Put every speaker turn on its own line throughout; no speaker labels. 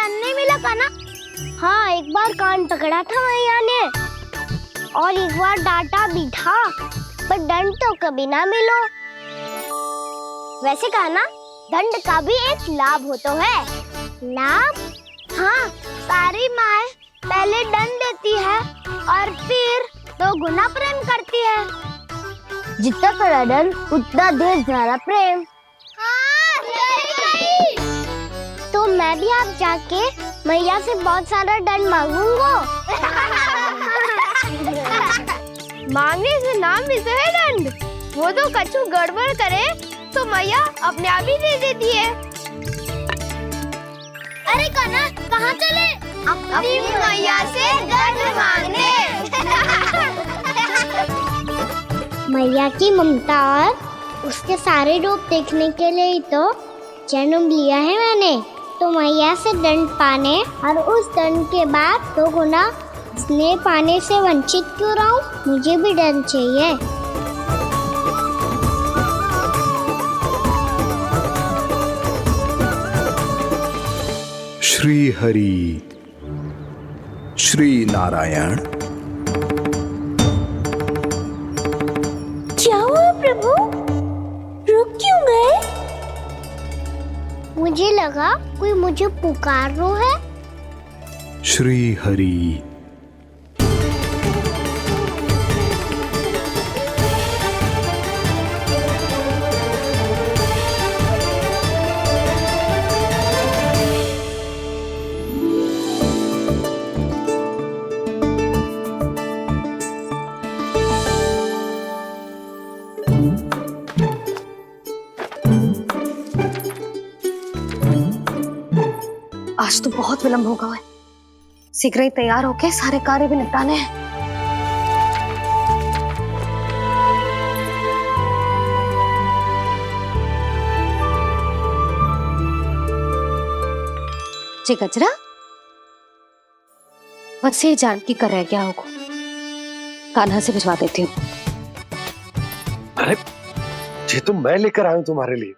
दंड नहीं मिला कान्हा। हाँ, एक बार कान पकड़ा था मैया ने और एक बार डांटा भी था, पर दंड तो कभी ना मिलो। वैसे कान्हा, दंड का भी एक लाभ हो तो है। लाभ? हाँ, सारी माँ पहले दंड देती है और फिर 2 गुना प्रेम करती है। जितना बड़ा दंड उतना ढेर सारा प्रेम। हाँ, सही। तो मैं भी आप जाके मैया से बहुत सारा दंड मांगूंगा। मांगने से नाम मिलता है दंड। वो तो कछु गड़बड़ करे तो मैया अपने आप ही दे देती है। अरे कान्हा, कहाँ चले? अपनी मैया से दंड मांगने। मैया की ममता और उसके सारे रूप देखने के लिए ही तो जन्म लिया है मैंने। तो मैया से दंड पाने और उस दंड के बाद 2 गुना स्नेह पाने से वंचित क्यों रहूं? मुझे भी दंड चाहिए।
श्री हरि श्री नारायण।
क्या हुआ प्रभु? रुक क्यों गए? मुझे लगा कोई मुझे पुकार रहा है।
श्री हरि।
आज तो बहुत विलंब होगा है। शीघ्र ही तैयार होके सारे कार्य भी निपटाने हैं। जी गजरा, बस ये जान की कर रह गया होगा। कान्हा से भिजवा देती हूँ।
अरे ये तो मैं लेकर आया हूं तुम्हारे लिए।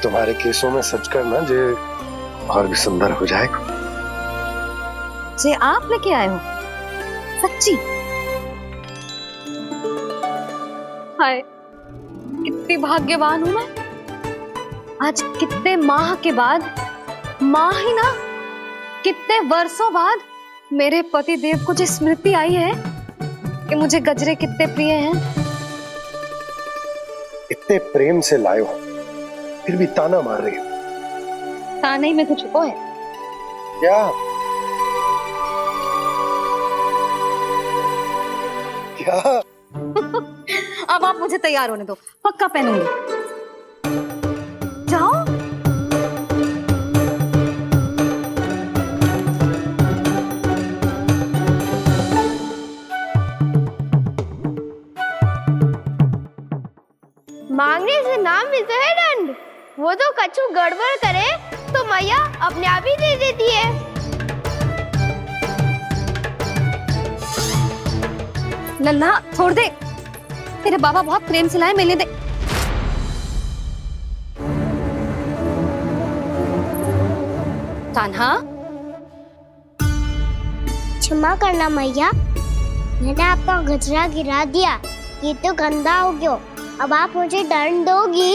तुम्हारे केसों में सच करना जे और भी सुंदर हो जाएगा।
जे आप लेके आए हो? सच्ची? हाय, कितनी भाग्यवान हूं मैं। आज कितने माह के बाद, माह ही ना, कितने वर्षों बाद मेरे पति देव को जो स्मृति आई है कि मुझे गजरे कितने प्रिय हैं।
इतने प्रेम से लाए हो, फिर भी ताना मार रही हो।
ताने में कुछ छुपो है
क्या? क्या?
अब आप मुझे तैयार होने दो, पक्का पहनूंगी। जाओ।
मांगने से नाम मिलता है दंड। वो तो कछु गड़बड़ करे तो मैया अपने आप ही दे देती है।
नन्हा, छोड़ दे। तेरे बाबा बहुत प्रेम से लाए, मिलने दे। कान्हा,
क्षमा करना मैया, मैंने आपका गजरा गिरा दिया। ये तो गंदा हो गया। अब आप मुझे दंड दोगी?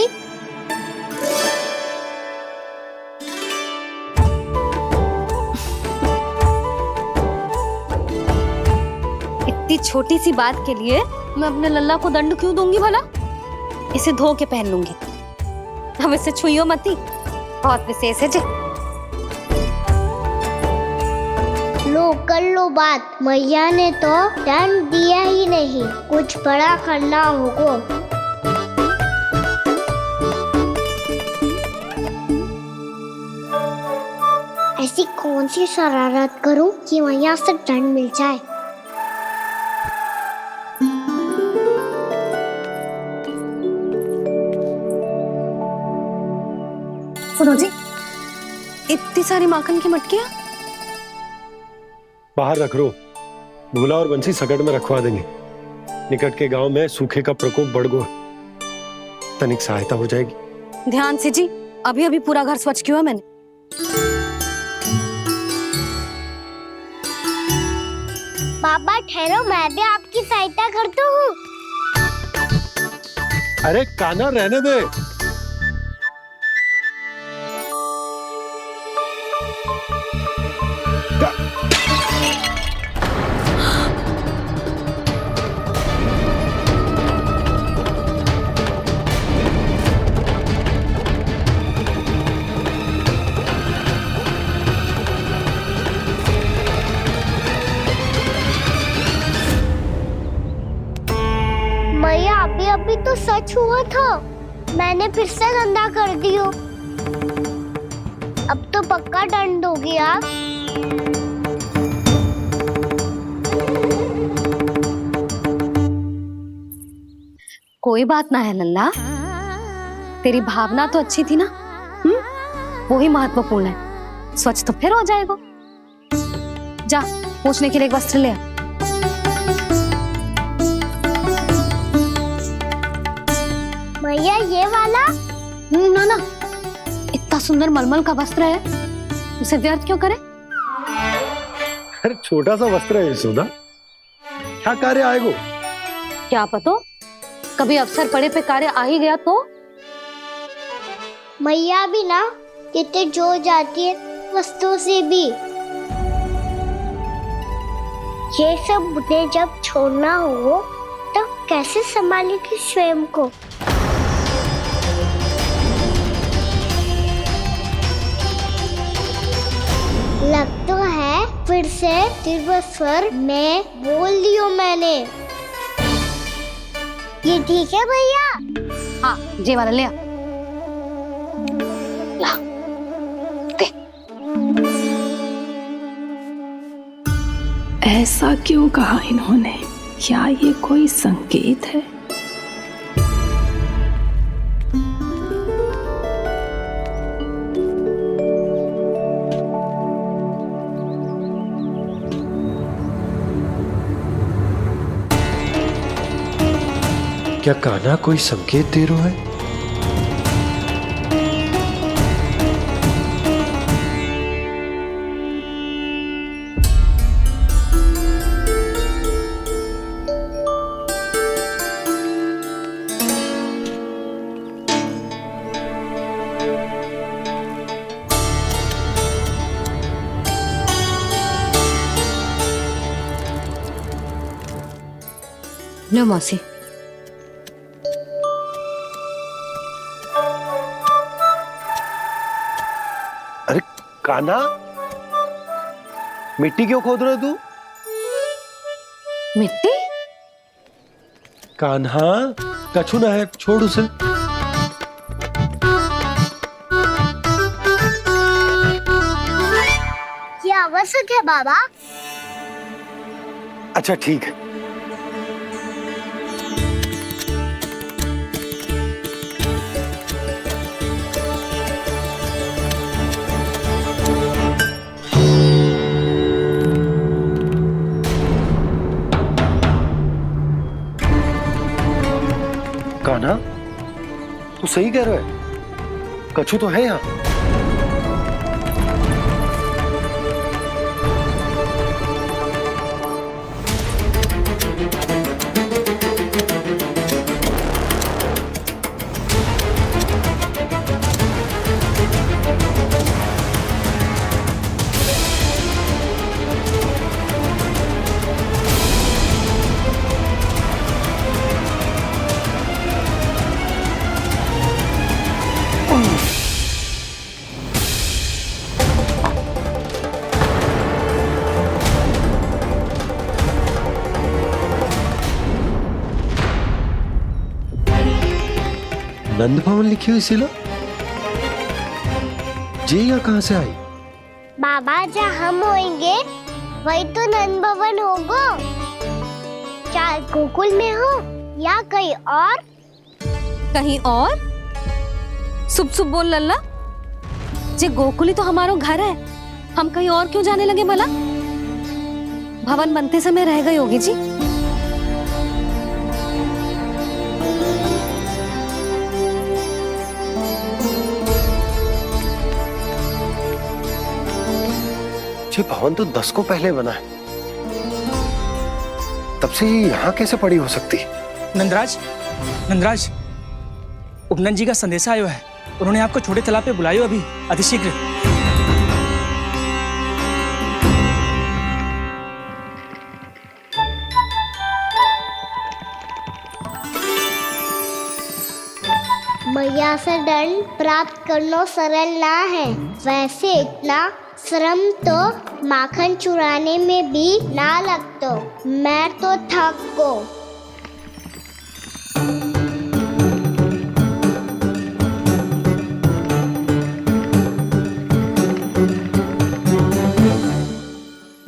इतनी छोटी सी बात के लिए मैं अपने लल्ला को दंड क्यों दूंगी भला? इसे धो के पहन लूंगी। हम इसे छुइयो मती, बहुत विशेष है जी।
लो कर लो बात। मैया ने तो दंड दिया ही नहीं, कुछ बड़ा करना होगा। ऐसी कौन सी शरारत करूं कि मैया से दंड मिल जाए?
सुनो जी, इतनी सारी माखन की मटकियां
बाहर रख रो। भूला और बंसी सकट में रखवा देंगे। निकट के गांव में सूखे का प्रकोप बढ़ गो, तनिक सहायता हो जाएगी।
ध्यान से जी, अभी अभी पूरा घर स्वच्छ किया है मैंने।
पापा ठहरो, मैं भी आपकी सहायता करता हूँ।
अरे कान्हा रहने दे।
मैया अभी अभी तो सच हुआ था, मैंने फिर से गंदा कर दियो। अब तो पक्का दंड दोगी आप।
कोई बात ना है नंदा, तेरी भावना तो अच्छी थी ना, वही महत्वपूर्ण है। स्वच्छ तो फिर हो जाएगा। जा पोंछने के लिए एक वस्त्र ले आ।
भैया ये वाला?
ना ना, इतना सुंदर मलमल का वस्त्र है, उसे व्यर्थ क्यों करे?
अरे छोटा सा वस्त्र है यशोदा, क्या कार्य आएगा?
क्या पता, कभी अवसर पड़े पे कार्य आ ही गया तो।
मैया भी ना कितने जो जाती है वस्तुओं से भी। ये सब मुझे जब छोड़ना हो तो कैसे संभालेगी स्वयं को? लग तो है फिर से तिरस्वर में बोल दियो मैंने। ये ठीक है भैया?
हाँ, ये वाला ले आ। ला, दे।
ऐसा क्यों कहा इन्होंने? क्या ये कोई संकेत है?
क्या कान्हा कोई संकेत दे रहा है?
लो मौसी।
अरे कान्हा, मिट्टी क्यों खोद रहे तू?
मिट्टी?
कान्हा, कछु ना है, छोड़ उसे।
ये आवश्यक है बाबा।
अच्छा ठीक है। कान्हा, तू सही कह रहा है, कछु तो है यहाँ।
नंद भवन लिखी हुई सिला, जी यहाँ कहाँ से आई?
बाबा जहाँ हम होंगे वही तो नंद भवन होगा। चाहे गोकुल में हो या कहीं और।
कहीं और? सुब सुब बोल लल्ला, जे गोकुली तो हमारा घर है, हम कहीं और क्यों जाने लगे भला? भवन बनते समय रह गई होगी जी।
ये भवन तो 10 को पहले बना है, तब से ये यहाँ कैसे पड़ी हो सकती?
नंदराज, नंदराज, उपनंद जी का संदेशा आयो है। उन्होंने आपको छोटे तालाब पे बुलायो अभी अतिशीघ्र।
मैया से दंड प्राप्त करना सरल ना है। वैसे इतना श्रम तो माखन चुराने में भी ना लगतो। मैं तो थक गो।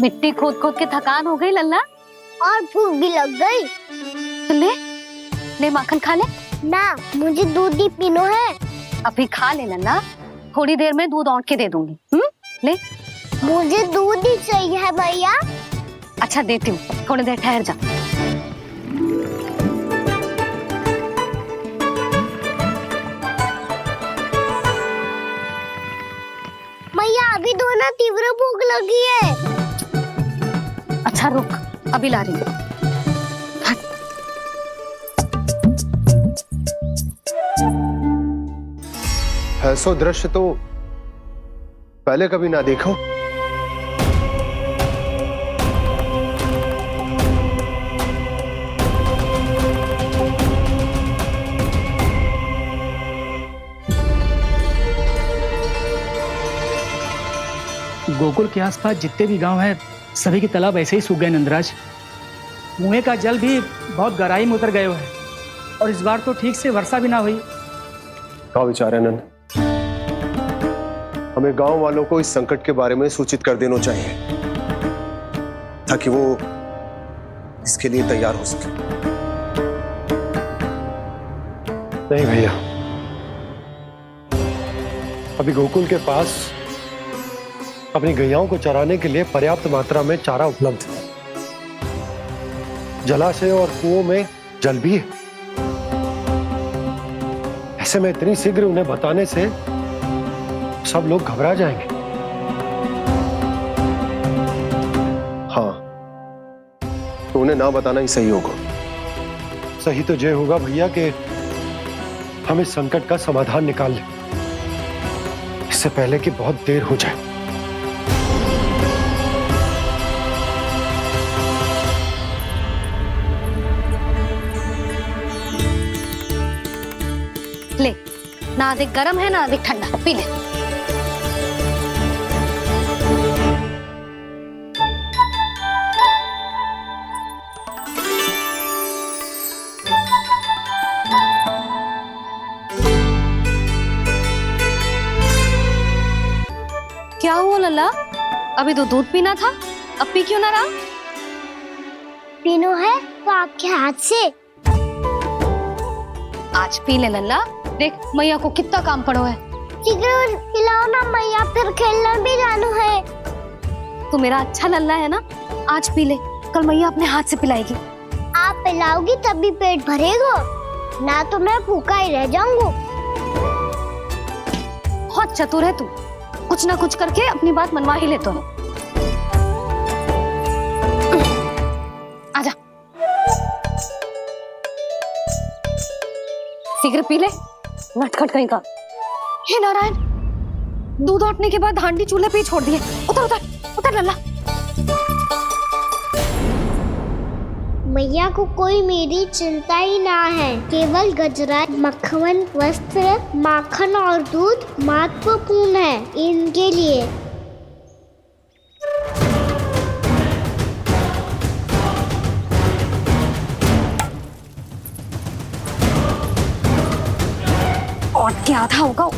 मिट्टी खोद खोद के थकान हो गई लल्ला,
और भूख भी लग गई।
तो ले ले माखन खा ले।
ना, मुझे दूध ही पीनो है।
अभी खा ले लल्ला, थोड़ी देर में दूध औंट के दे दूंगी। ले।
मुझे दूध ही चाहिए है भैया।
अच्छा देती हूँ, थोड़ी देर ठहर जा।
मैया अभी दोनों तीव्र भूख लगी है।
अच्छा रुक, अभी ला रही हूँ।
ऐसा दृश्य तो पहले कभी ना देखो।
गोकुल के आसपास जितने भी गांव हैं, सभी के तालाब ऐसे ही सूख गए नंदराज। कुएं का जल भी बहुत गहराई में उतर गए है, और इस बार तो ठीक से वर्षा भी ना हुई।
क्या विचार है नंद? हमें गांव वालों को इस संकट के बारे में सूचित कर देना चाहिए, ताकि वो इसके लिए तैयार हो सके। नहीं भैया, अभी गोकुल के पास अपनी गैयाओं को चराने के लिए पर्याप्त मात्रा में चारा उपलब्ध है। जलाशय और कुओं में जल भी है। ऐसे में इतनी शीघ्र उन्हें बताने से सब लोग घबरा जाएंगे। हाँ, तो उन्हें ना बताना ही सही होगा। सही तो ये होगा भैया कि हम इस संकट का समाधान निकाल लें, इससे पहले कि बहुत देर हो जाए।
ले, ना अधिक गर्म है ना अधिक ठंडा, पी ले। क्या हुआ लल्ला? अभी तो दूध पीना था, अब पी क्यों ना रहा?
पीनो है तो आपके हाथ से।
आज पी ले लल्ला, देख मैया को कितना काम पड़ो है।
शीघ्र पिलाओ ना मैया, फिर खेलना भी जानो है।
तू मेरा अच्छा लल्ला है ना, आज पी ले, कल मैया अपने हाथ से पिलाएगी।
आप पिलाओगी तभी पेट भरेगा, ना तो मैं भूखा ही रह जाऊंगा।
बहुत चतुर है तू, कुछ ना कुछ करके अपनी बात मनवा ही लेता है। आजा, शीघ्र पी ले, नटखट कहीं का। हे नारायण, दूध औटने के बाद हांडी चूल्हे पे ही छोड़ दिए। उतर उतर उतर लल्ला।
मैया को कोई मेरी चिंता ही ना है। केवल गजरा, मक्खन, वस्त्र, माखन और दूध महत्वपूर्ण है इनके लिए।
और क्या था होगा?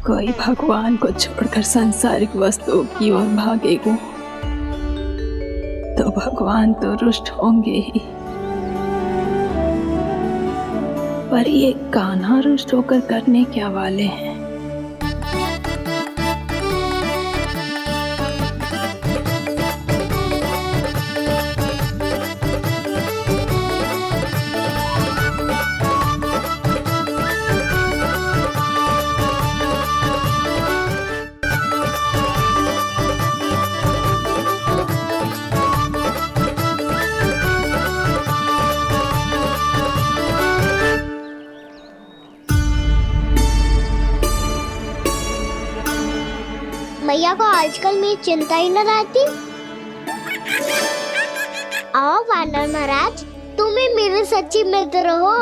कोई भगवान को छोड़कर सांसारिक वस्तुओं की ओर भागेगा तो भगवान तो रुष्ट होंगे ही, पर ये कान्हा रुष्ट होकर करने क्या वाले हैं?
मैया को आजकल मेरी चिंता ही न रहती। आओ वानर महाराज, तुम ही मेरे सच्ची मित्र हो,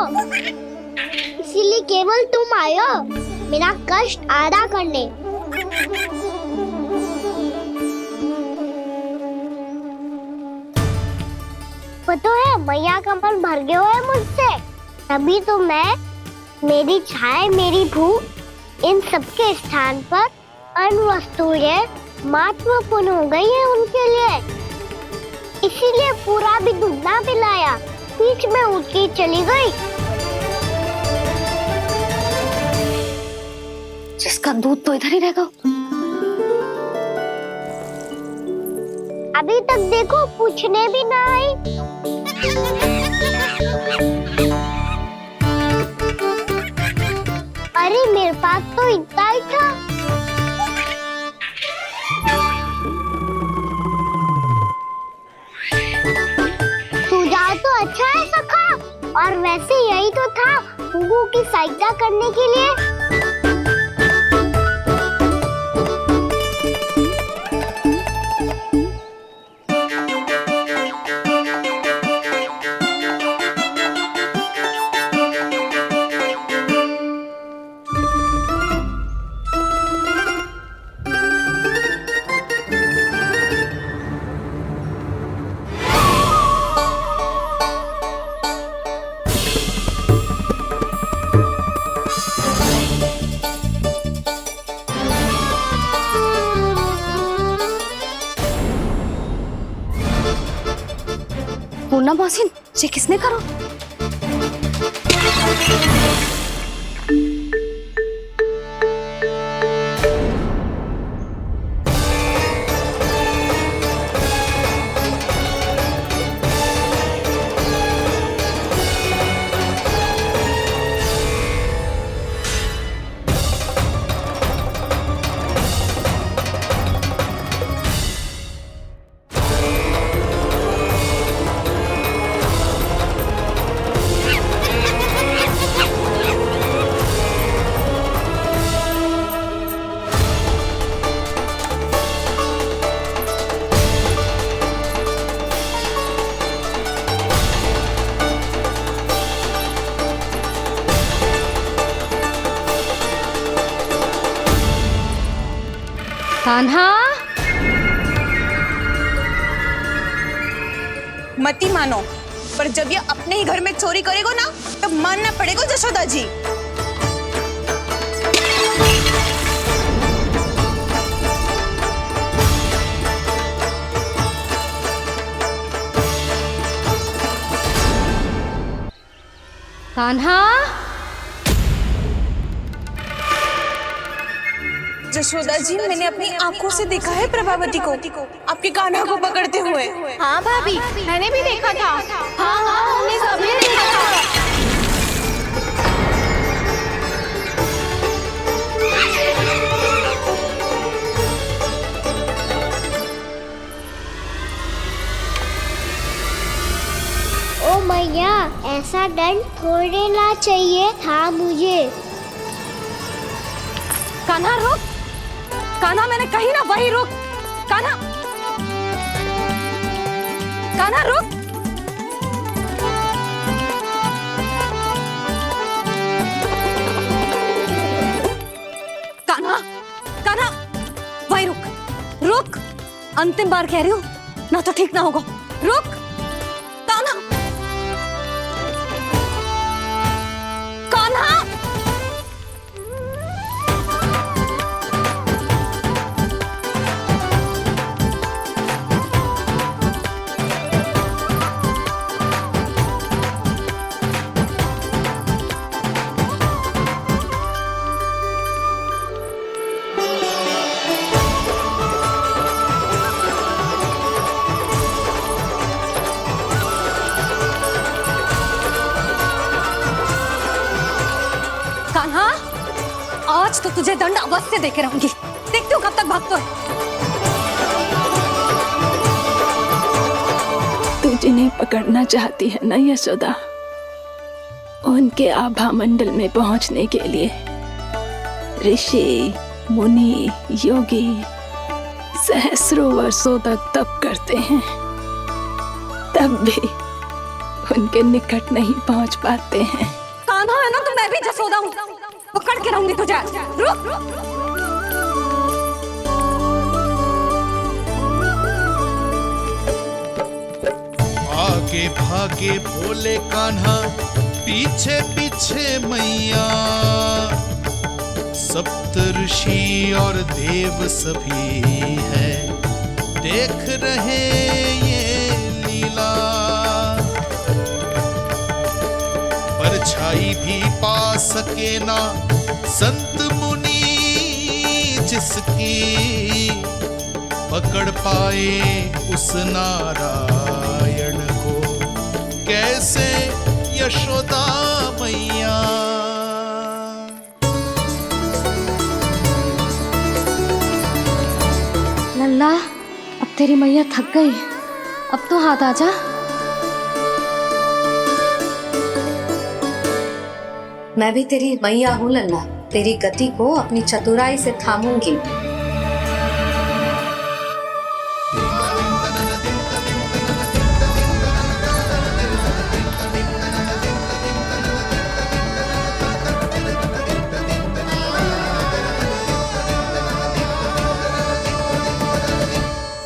इसीलिए केवल तुम आयो मेरा कष्ट आधा करने। पता है मैया का मन भर गया है मुझसे, तभी तो मैं, मेरी छाया, मेरी भूख, इन सबके स्थान पर अन्य वस्तुएं महत्वपूर्ण हो गई है उनके लिए। इसीलिए पूरा भी दूध ना पिलाया, बीच में उठ के चली गई।
जिसका दूध तो इधर ही रहेगा।
अभी तक देखो पूछने भी ना आई। अरे मेरे पास तो इतना ही था। सुझाव तो अच्छा है सखा, और वैसे यही तो था गुगु की सहायता करने के लिए।
पूर्णा मौसी, ये किसने करो? कान्हा,
मती मानो, पर जब ये अपने ही घर में चोरी करेगा ना, तब मानना पड़ेगा जशोदा जी।
कान्हा,
जशोदा जी, मैंने अपनी आंखों से देखा है प्रभावती को आपके कान्हा को पकड़ते हुए। हाँ भाभी, मैंने भी देखा था। हाँ हाँ, हमने सभी देखा था।
ओ मैया, ऐसा दंड थोड़े ना चाहिए था मुझे।
कान्हा रुक, कान्हा मैंने कही ना वही रुक। कान्हा, कान्हा रुक। कान्हा, कान्हा वही रुक, रुक। अंतिम बार कह रही हूँ, ना तो ठीक ना होगा। रुक कान्हा, कान्हा। तो तुझे दंड अवश्य देके रहूंगी। देखती हूँ कब तक भागते हो।
तू जिन्हें पकड़ना चाहती है ना यशोदा, उनके आभा मंडल में पहुंचने के लिए ऋषि, मुनि, योगी सहस्रों वर्षों तक तप करते हैं, तब भी उनके निकट नहीं पहुंच पाते हैं।
कान्हा है ना, तो मैं भी जसोदा हूँ, पकड़ के रहूंगी तुझे। रुक।
आगे भागे भोले कान्हा, पीछे पीछे मैया, सप्त ऋषि और देव सभी है, देख रहे ये लीला। परछाई भी पा सके ना संत मुनि जिसकी, पकड़ पाए उस नारायण को कैसे यशोदा मैया।
लल्ला, अब तेरी मैया थक गई, अब तो हाथ आजा।
मैं भी तेरी मैया हूँ लल्ला, तेरी गति को अपनी चतुराई से थामूंगी।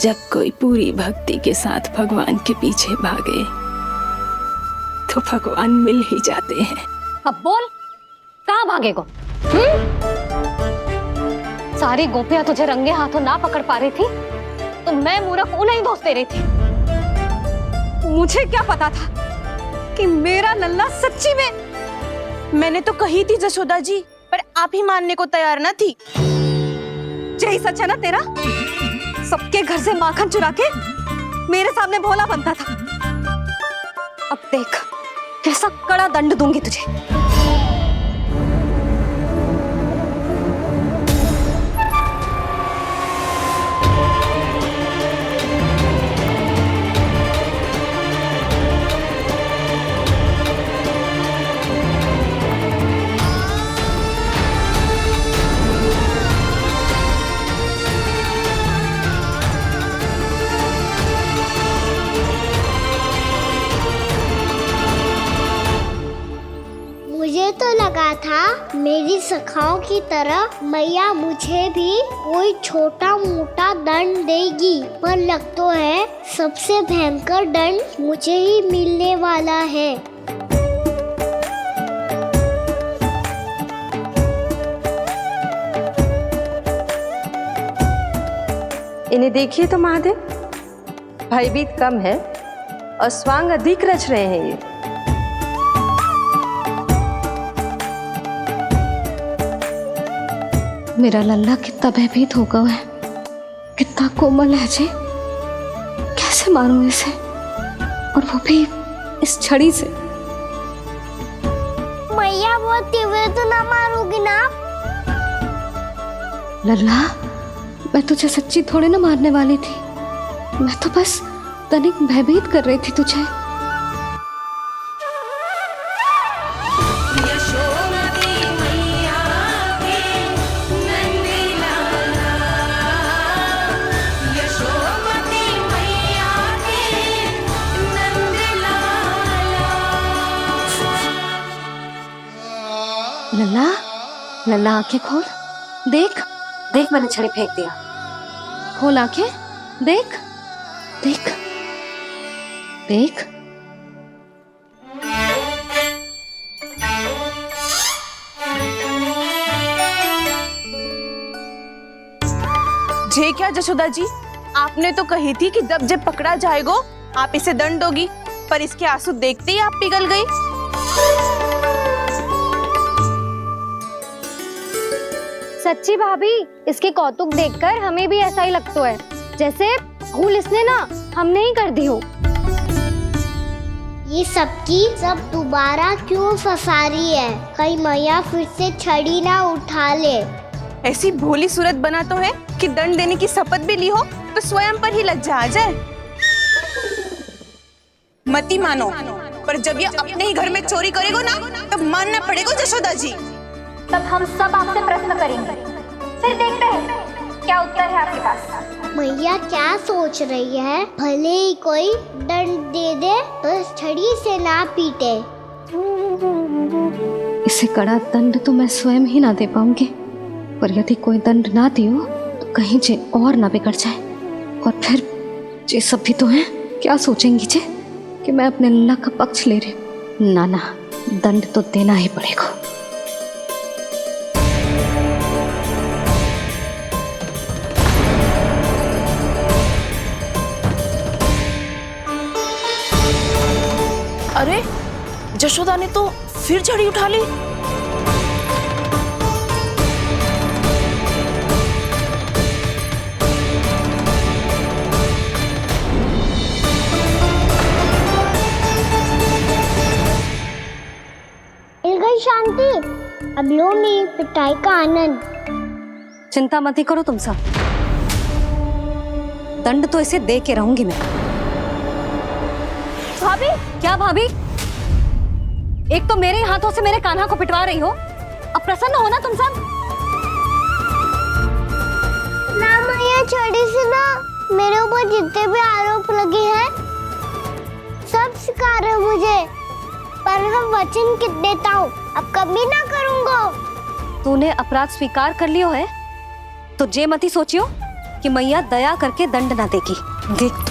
जब कोई पूरी भक्ति के साथ भगवान के पीछे भागे तो भगवान मिल ही जाते हैं।
अब बोल, कहाँ भागेगो? सारी गोपियां तुझे रंगे हाथों ना पकड़ पा रही थी तो मैं मूर्ख उन्हें ही दोष दे रही थी। मुझे क्या पता था कि मेरा लल्ला सच्ची में।
मैंने तो कही थी जसोदा जी, पर आप ही मानने को तैयार न थी।
यही सच है ना तेरा? सबके घर से माखन चुरा के मेरे सामने भोला बनता था। अब देख कैसा कड़ा दंड दूंगी तुझे।
मुझे तो लगा था मेरी सखाओं की तरह मैया मुझे भी कोई छोटा मोटा दंड देगी, पर लग तो है सबसे भयंकर दंड मुझे ही मिलने वाला है।
इन्हें देखिए तो महादेव, भयभीत कम है और स्वांग अधिक रच रहे हैं ये।
मेरा लल्ला कितना भयभीत होगा है, कितना कोमल है जी। कैसे मारूं इसे, और वो भी इस छड़ी से।
मैया बहुत तीव्र तो ना मारोगी ना?
लल्ला, मैं तुझे सच्ची थोड़ी ना मारने वाली थी, मैं तो बस तनिक भयभीत कर रही थी तुझे। लल्ला, लल्ला आंखें खोल, देख
देख मैंने छड़ी फेंक दिया।
खोल आंखें, देख देख देख।
जे क्या जसोदा जी, आपने तो कही थी कि जब जब पकड़ा जाएगा आप इसे दंड दोगी, पर इसके आंसू देखते ही आप पिघल गई।
सच्ची भाभी, इसके कौतुक देखकर हमें भी ऐसा ही लगता है जैसे भूल इसने ना हमने ही कर दी हो।
ये सबकी सब दोबारा क्यों फंसा रही है? कहीं मैया फिर से छड़ी ना उठा ले।
ऐसी भोली सूरत बना तो है कि दंड देने की शपथ भी ली हो तो स्वयं पर ही लज्जा आ जाए। मती मानो, पर जब ये अपने ही घर में चोरी करेगो ना तब मानना पड़ेगा जशोदा जी।
तब हम सब आपसे प्रश्न करेंगे, फिर देखते हैं क्या उत्तर है आपके पास। मैया क्या सोच रही है? भले ही कोई दंड दे दे तो छड़ी से ना पीटे।
इसे कड़ा दंड तो मैं स्वयं ही ना दे पाऊंगी, पर यदि कोई दंड ना दियो तो कहीं जे और ना बिगड़ जाए, और फिर जे सब भी तो हैं क्या सोचेंगी जे कि मैं अपने लल्ला का पक्ष ले रही हूँ। ना ना, दंड तो देना ही पड़ेगा।
अरे जशोदा ने तो फिर छड़ी उठा ली।
मिल गई शांति, अब लो मेरी पिटाई का आनंद।
चिंता मत ही करो तुम सब, दंड तो इसे दे के रहूंगी मैं। भाभी? क्या भाभी? एक तो मेरे हाथों से मेरे कान्हा को पिटवा रही हो, अब प्रसन्न हो ना तुम सब?
ना मैया, छड़ी से ना मेरे ऊपर जितने भी आरोप लगे हैं सब स्वीकार है मुझे, पर हम वचन कित देता हूँ अब कभी ना करूँगा।
तूने अपराध स्वीकार कर लियो है तो जे मती सोचियो कि मैया दया करके दंड ना देगी। देख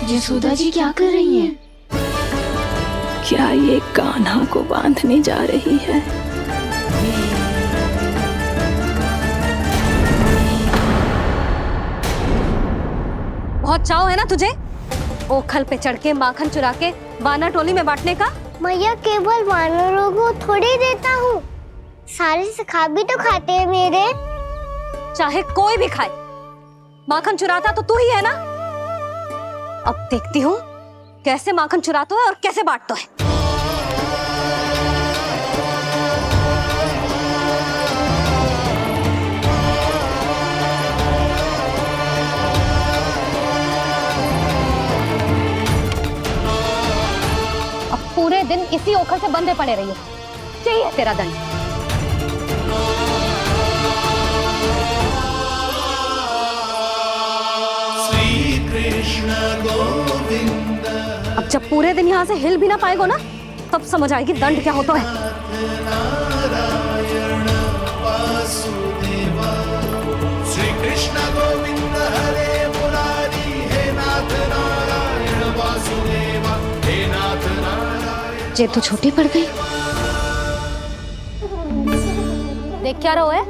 यशोदा जी क्या कर रही हैं? क्या ये कान्हा को बांधने जा रही है?
बहुत चाव है ना तुझे ओखल पे चढ़ के माखन चुरा के वानर टोली में बांटने का?
मैया, केवल वानरों को थोड़ी देता हूँ, सारे सखा भी तो खाते हैं मेरे।
चाहे कोई भी खाए, माखन चुराता तो तू ही है ना। अब देखती हूँ कैसे माखन चुराता है और कैसे बांटता है। अब पूरे दिन इसी ओखल से बंधे पड़े रहिए, चाहिए तेरा दंड। अब जब पूरे दिन यहाँ से हिल भी ना पाएगो ना, तब समझ आएगी दंड क्या होता है।
श्री कृष्ण गोविंद हरे मुरारी, हे नाथ नारायण वासुदेव, हे नाथ नारायण।
जे तो छोटी पड़ गई। देख क्या रहो है?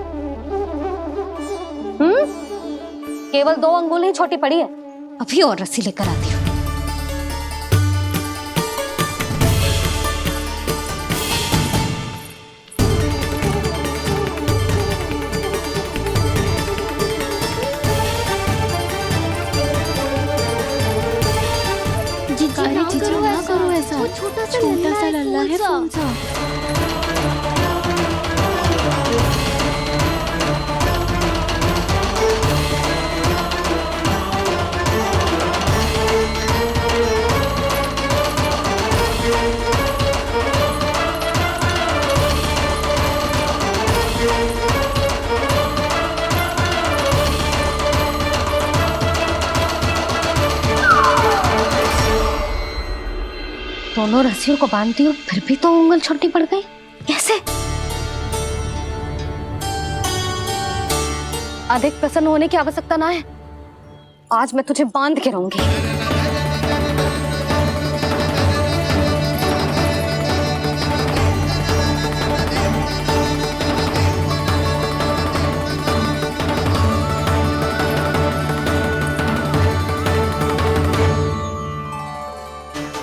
केवल 2 अंगुल ही छोटी पड़ी है, अभी और रस्सी लेकर आती हूँ।
ना करो ऐसा, छोटा सा लल्ला है कौन सा?
दोनों रस्सियों को बांधती हूँ, फिर भी तो उंगल छोटी पड़ गई। कैसे? अधिक प्रसन्न होने की आवश्यकता ना है, आज मैं तुझे बांध के रहूंगी।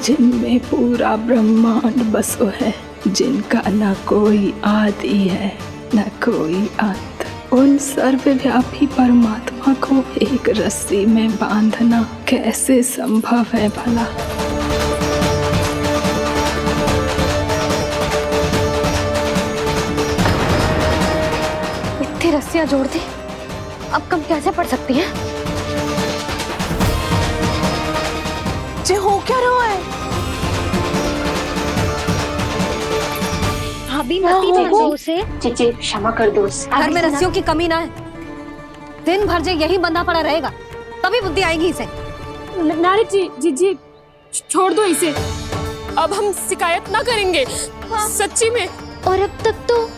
जिनमें पूरा ब्रह्मांड बसो है। जिनका न कोई आदि है न कोई अंत, उन सर्वव्यापी परमात्मा को एक रस्सी में बांधना कैसे संभव है भला?
इतनी रस्सियां जोड़ दी, अब कम कैसे पड़ सकती हैं?
जे हो क्या रहा है?
भाभी मती दे दो उसे।
जी क्षमा कर दो उसे।
घर में रस्सियों की कमी ना है। दिन भर जे यही बंधा पड़ा रहेगा तभी बुद्धि आएगी इसे।
नारी जी छोड़ दो इसे, अब हम शिकायत ना करेंगे। सच्ची में।
और अब तक तो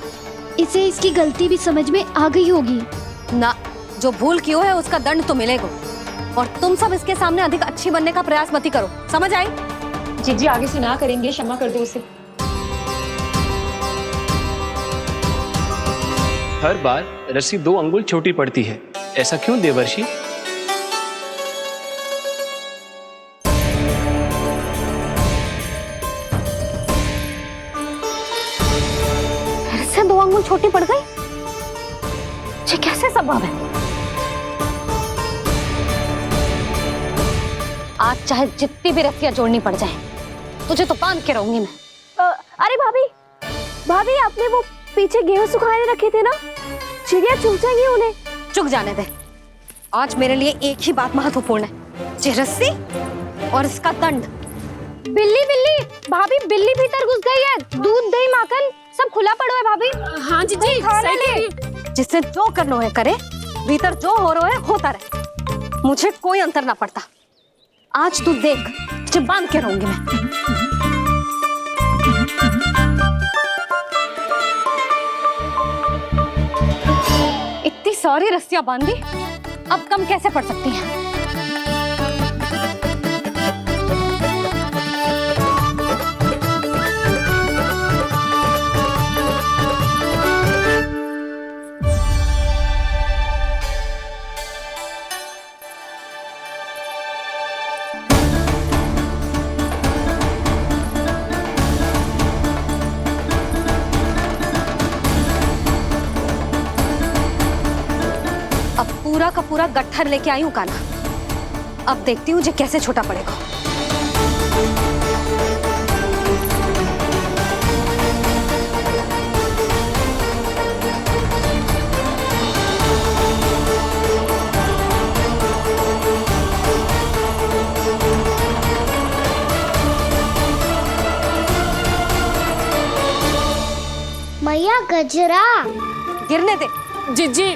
इसे इसकी गलती भी समझ में आ गई होगी
ना। जो भूल की है उसका दंड तो मिलेगा। और तुम सब इसके सामने अधिक अच्छी बनने का प्रयास मत करो, समझ आई?
जी आगे से ना करेंगे, क्षमा कर दो उसे।
हर बार रस्सी 2 अंगुल छोटी पड़ती है, ऐसा क्यों देवर्षि?
फिर से 2 अंगुल छोटी पड़ गई? ये कैसे संभव है? आज चाहे जितनी भी रस्सियां जोड़नी पड़ जाए, तुझे तो बांध के रहूंगी मैं।
अरे भाभी आपने वो पीछे गेहूं सुखाने रखे थे ना, चिड़िया चुग जाएंगी उन्हें।
चुक जाने दे। आज मेरे लिए एक ही बात महत्वपूर्ण है, ये रस्सी और इसका दंड।
बिल्ली भाभी, बिल्ली भीतर घुस गई है। दूध दही माखन सब खुला पड़ा है भाभी।
हाँ जी सही ले।
जिससे जो करना है करे, भीतर जो हो रहा है होता रहे, मुझे कोई अंतर ना पड़ता। आज तू देख, तुझे बांध के रहूंगी मैं। इतनी सारी रस्सियां बांधी, अब कम कैसे पड़ सकती हैं? पूरा का पूरा गट्ठर लेके आई हूँ कान्हा। अब देखती हूँ जे कैसे छोटा पड़ेगा।
मैया गजरा
गिरने दे।
जी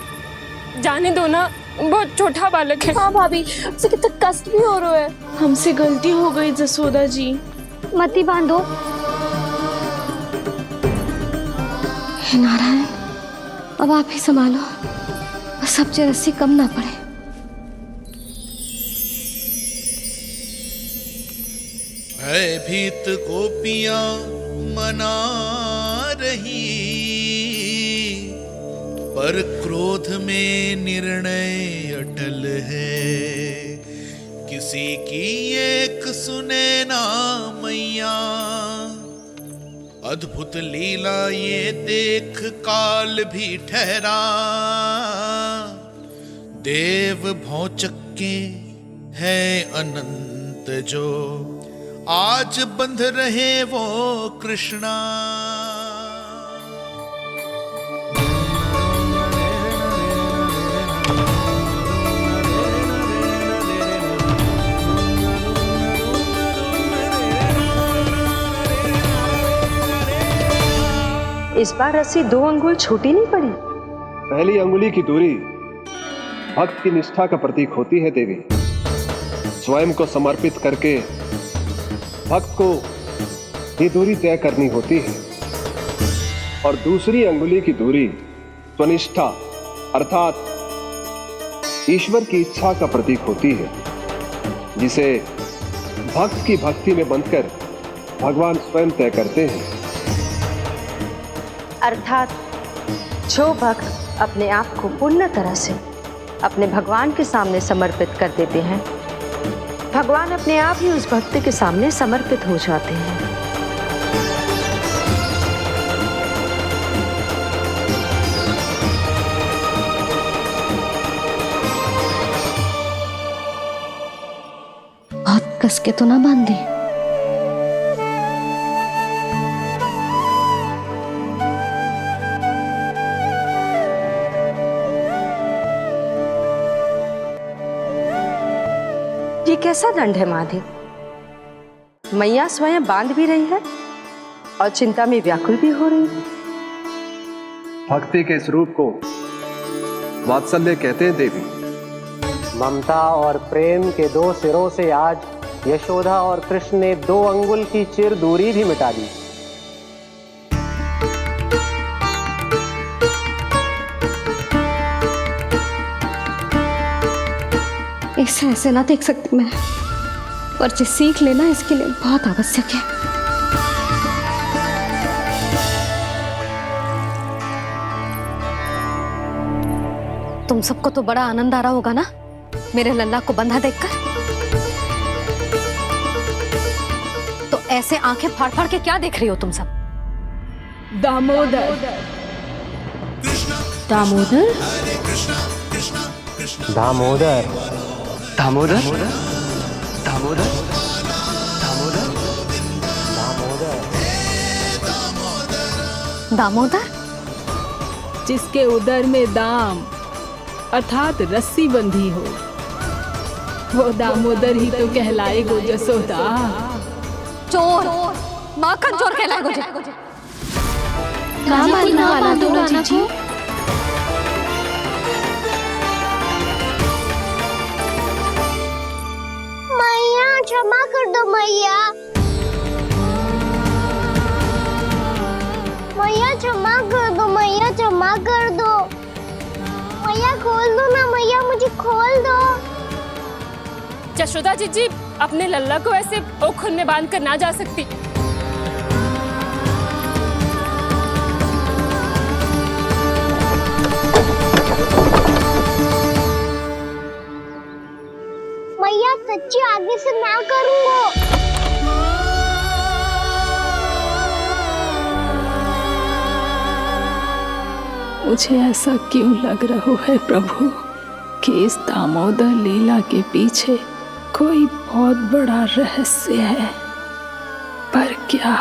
जाने दो ना, बहुत छोटा बालक है। हाँ भाभी, उसे कितना कष्ट भी हो रहा है। हमसे गलती हो गई जसोदा जी।
मती बांधो।
हे नारायण, अब आप ही संभालो, बस अब जे रस्सी कम ना पड़े।
भयभीत गोपियां मना रही, पर क्रोध में निर्णय अटल है। किसी की एक सुने ना मैया, अद्भुत लीला ये देख काल भी ठहरा। देव भौचक्के है अनंत जो, आज बंध रहे वो कृष्णा।
इस बार रस्सी 2 अंगुल छोटी नहीं पड़ी।
पहली अंगुली की दूरी भक्त की निष्ठा का प्रतीक होती है देवी। स्वयं को समर्पित करके भक्त को ये दूरी तय करनी होती है। और दूसरी अंगुली की दूरी स्वनिष्ठा अर्थात ईश्वर की इच्छा का प्रतीक होती है, जिसे भक्त की भक्ति में बंधकर भगवान स्वयं तय करते हैं।
अर्थात जो भक्त अपने आप को पूर्ण तरह से अपने भगवान के सामने समर्पित कर देते हैं, भगवान अपने आप ही उस भक्त के सामने समर्पित हो जाते हैं।
कस के तो ना बांध दी?
ये कैसा दंड है माधे? मैया स्वयं बांध भी रही है और चिंता में व्याकुल भी हो रही है।
भक्ति के स्वरूप को वात्सल्य कहते हैं देवी।
ममता और प्रेम के दो सिरों से आज यशोदा और कृष्ण ने 2 अंगुल की चिर दूरी भी मिटा दी।
इसे ऐसे ना देख सकती मैं, पर जो सीख लेना इसके लिए बहुत आवश्यक है। तुम सबको तो बड़ा आनंद आ रहा होगा ना मेरे लल्ला को बंधा देखकर। तो ऐसे आंखें फाड़ फाड़ के क्या देख रही हो तुम सब?
दामोदर। दामोदर?
दामोदर।
दामोदर? दामोदर?
दामोदर?
जिसके उदर में दाम अर्थात रस्सी बंधी हो, वो दामोदर ही तो कहलाएगो जसोदा।
चोर, माखन चोर कहलाएगो जी।
कहाँ बांधना वाला तो जी?
मैया क्षमा कर दो मैया। मैया क्षमा कर दो, मैया क्षमा कर दो। मैया खोल दो ना मैया, मुझे खोल दो।
यशोदा जी अपने लल्ला को ऐसे ओखुन में बांध कर ना जा सकती।
मैया सच्ची आगे से ना करूँगा।
मुझे ऐसा क्यों लग रहा है प्रभु कि इस दामोदर लीला के पीछे कोई बहुत बड़ा रहस्य है, पर क्या?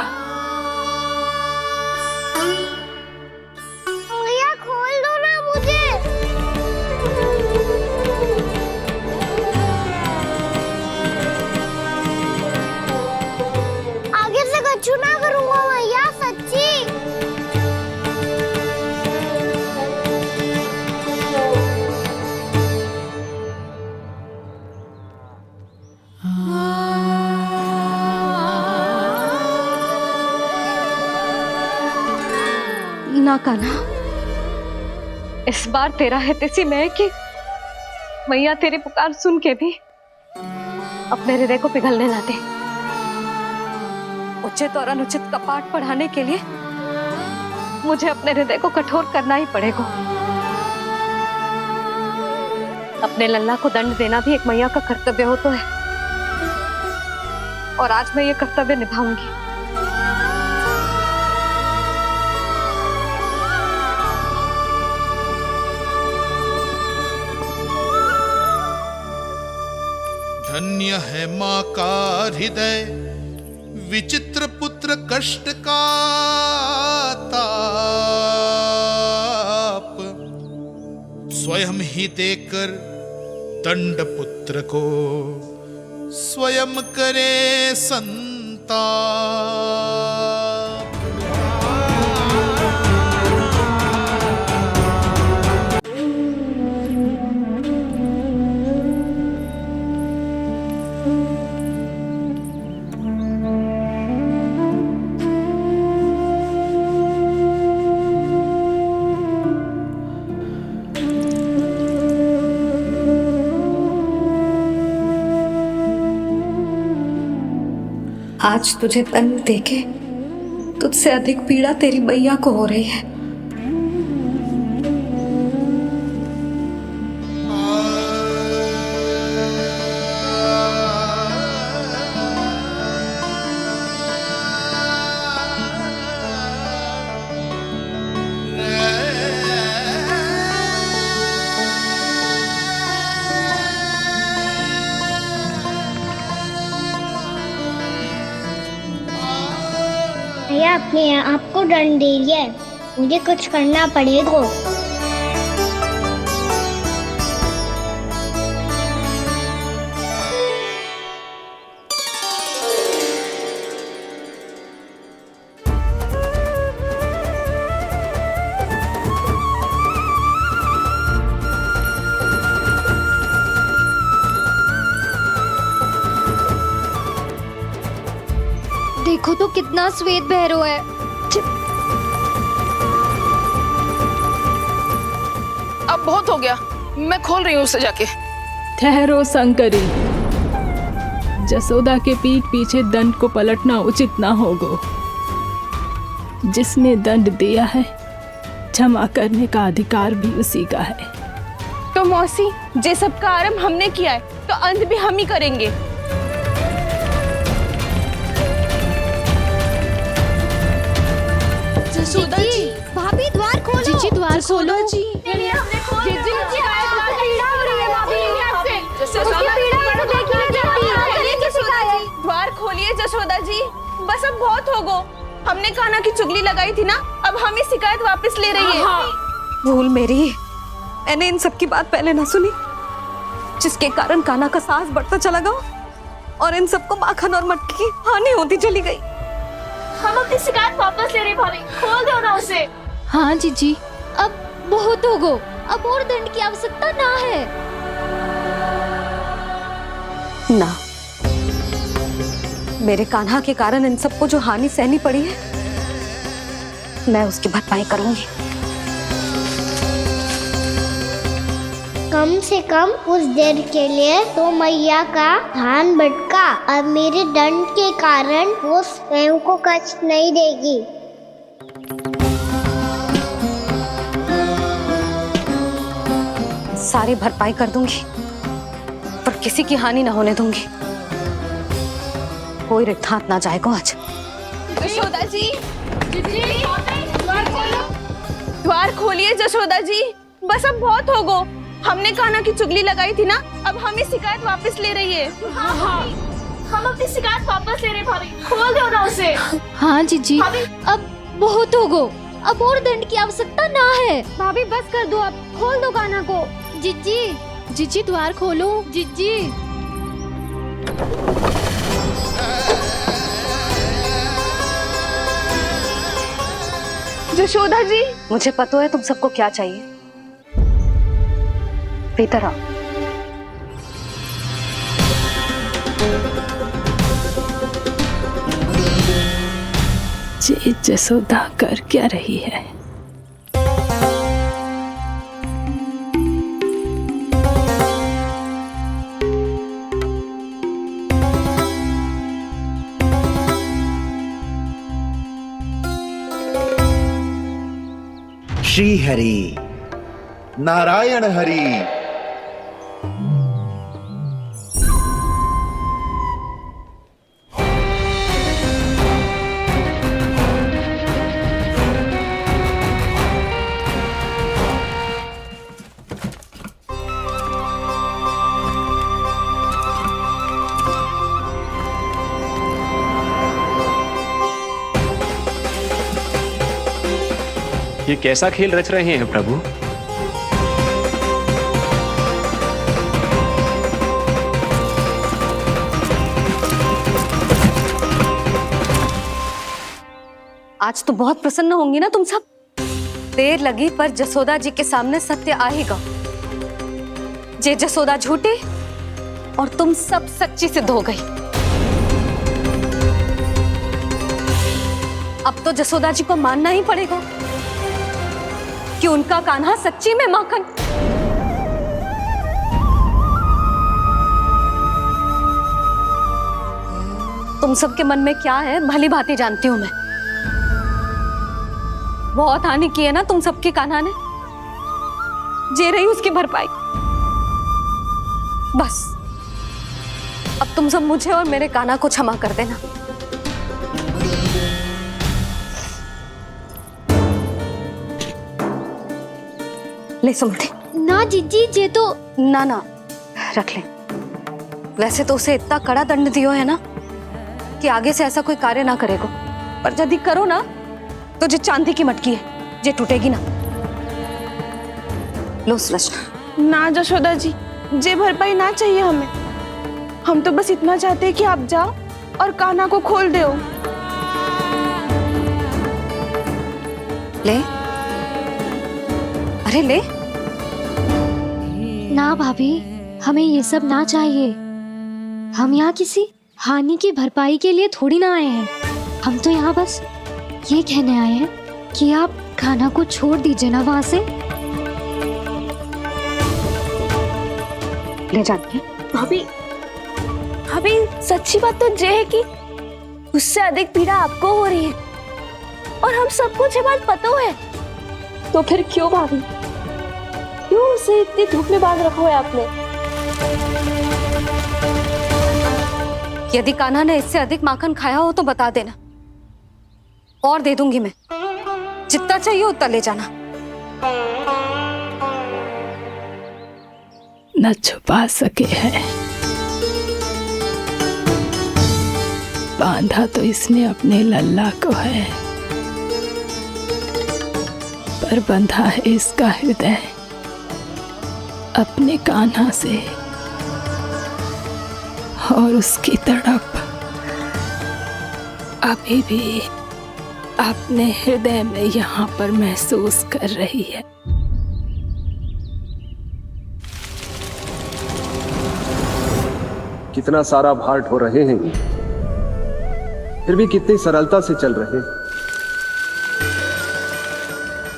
मैया खोल दो ना मुझे। आगे से कछु ना करूँगा मैया, सच्ची।
ना कान्हा, इस बार तेरा है तेसी मैं कि मैया तेरी पुकार सुन के भी अपने हृदय को पिघलने ना दे। उचित और अनुचित कपाट पढ़ाने के लिए मुझे अपने हृदय को कठोर करना ही पड़ेगा। अपने लल्ला को दंड देना भी एक मैया का कर्तव्य हो तो है, और आज मैं ये कर्तव्य निभाऊंगी।
धन्य है माँ का हृदय, विचित्र पुत्र कष्ट का ताप, स्वयं ही देकर दंड पुत्र को स्वयं करे संताप।
आज तुझे दंड देके तुझसे अधिक पीड़ा तेरी मैया को हो रही है।
भैया अपने आप को दंड दे रही है, मुझे कुछ करना पड़ेगा।
देखो तो कितना श्वेत भैरव है।
अब बहुत हो गया, मैं खोल रही हूँ उसे जाके।
ठहरो शंकरी, जसोदा के पीठ पीछे दंड को पलटना उचित ना होगा। जिसने दंड दिया है, क्षमा करने का अधिकार भी उसी का है।
तो मौसी, जे सब का आरंभ हमने किया है, तो अंत भी हम ही करेंगे।
जसोदा जी, भाभी द्वार खोलो। जीजी द्वार खोलो। जी
द्वार खोलिए जसोदा जी, बस अब बहुत हो गो। हमने कान्हा की चुगली लगाई थी ना, अब हम ही शिकायत वापस ले रही है।
भूल मेरी, मैंने इन सब की बात पहले ना सुनी, जिसके कारण कान्हा का साहस बढ़ता चला गया और इन सबको माखन और मटकी की हानि होती चली गई।
हम अपनी शिकायत वापस ले रहे भाभी, खोल दो ना उसे।
हाँ जीजी, अब बहुत हो गो, अब और दंड की आवश्यकता ना है।
ना, मेरे कान्हा के कारण इन सबको जो हानि सहनी पड़ी है, मैं उसकी भरपाई करूंगी।
कम से कम उस देर के लिए तो मैया का ध्यान भटका और मेरे दंड के कारण वो स्वयं को कष्ट नहीं देगी।
सारी भरपाई कर दूंगी, पर किसी की हानि ना होने दूंगी। कोई रिक्त हाथ ना जाएगा आज।
जसोदा जी, द्वार खोलिए जसोदा जी, बस अब बहुत हो गो। हमने कान्हा की चुगली लगाई थी ना, अब हम ही शिकायत वापस ले रही है।
हाँ, हम अपनी शिकायत वापस ले रहे भाभी, खोल दो ना उसे।
हाँ जीजी, अब बहुत हो गो, अब और दंड की आवश्यकता ना है। भाभी बस कर दो, अब खोल दो कान्हा को। जीजी, जीजी द्वार खोलो। जीजी,
जशोदा जी,
मुझे पता है तुम सबको क्या चाहिए। भीतर आओ।
ये जसोदा कर क्या रही है?
श्री हरि, नारायण हरि।
ये कैसा खेल रच रहे हैं प्रभु?
आज तो बहुत प्रसन्न होंगी ना तुम सब। देर लगी पर जसोदा जी के सामने सत्य आएगा। जे जसोदा झूठी और तुम सब सच्ची सिद्ध हो गई। अब तो जसोदा जी को मानना ही पड़ेगा कि उनका कान्हा सच्ची में माखन। तुम सबके मन में क्या है भली भांति जानती हूं मैं। बहुत हानि की है ना तुम सबके कान्हा ने, जे रही उसकी भरपाई। बस अब तुम सब मुझे और मेरे कान्हा को क्षमा कर देना। ले सुमति।
ना जीजी, जे तो
ना ना रख ले। वैसे तो उसे इतना कड़ा दंड दियो है ना कि आगे से ऐसा कोई कार्य ना करेगा। पर यदि करो ना तो जे चांदी की मटकी है जे टूटेगी ना। लो सुलक्षणा।
ना जशोदा जी, जे भरपाई ना चाहिए हमें। हम तो बस इतना चाहते हैं कि आप जाओ और कान्हा को खोल दो।
ले, अरे ले।
ना भाभी, हमें ये सब ना चाहिए। हम यहाँ किसी हानि की भरपाई के लिए थोड़ी ना आए हैं। हम तो यहाँ बस ये कहने आए हैं कि आप कान्हा को छोड़ दीजिए ना वहाँ से।
ले जाती
भाभी, भाभी सच्ची बात तो ये है कि उससे अधिक पीड़ा आपको हो रही है और हम सबको ये बात पता है। तो फिर क्यों भाभी, क्यों उसे इतनी धूप में बांध रखा है आपने?
यदि कान्हा ने इससे अधिक माखन खाया हो तो बता देना, और दे दूंगी मैं। जितना चाहिए उतना ले जाना।
न छुपा सके है, बांधा तो इसने अपने लल्ला को है, पर बंधा है इसका हृदय अपने कान्हा से, और उसकी तड़प अभी भी अपने हृदय में यहाँ पर महसूस कर रही है।
कितना सारा भार ढो रहे हैं, फिर भी कितनी सरलता से चल रहे हैं।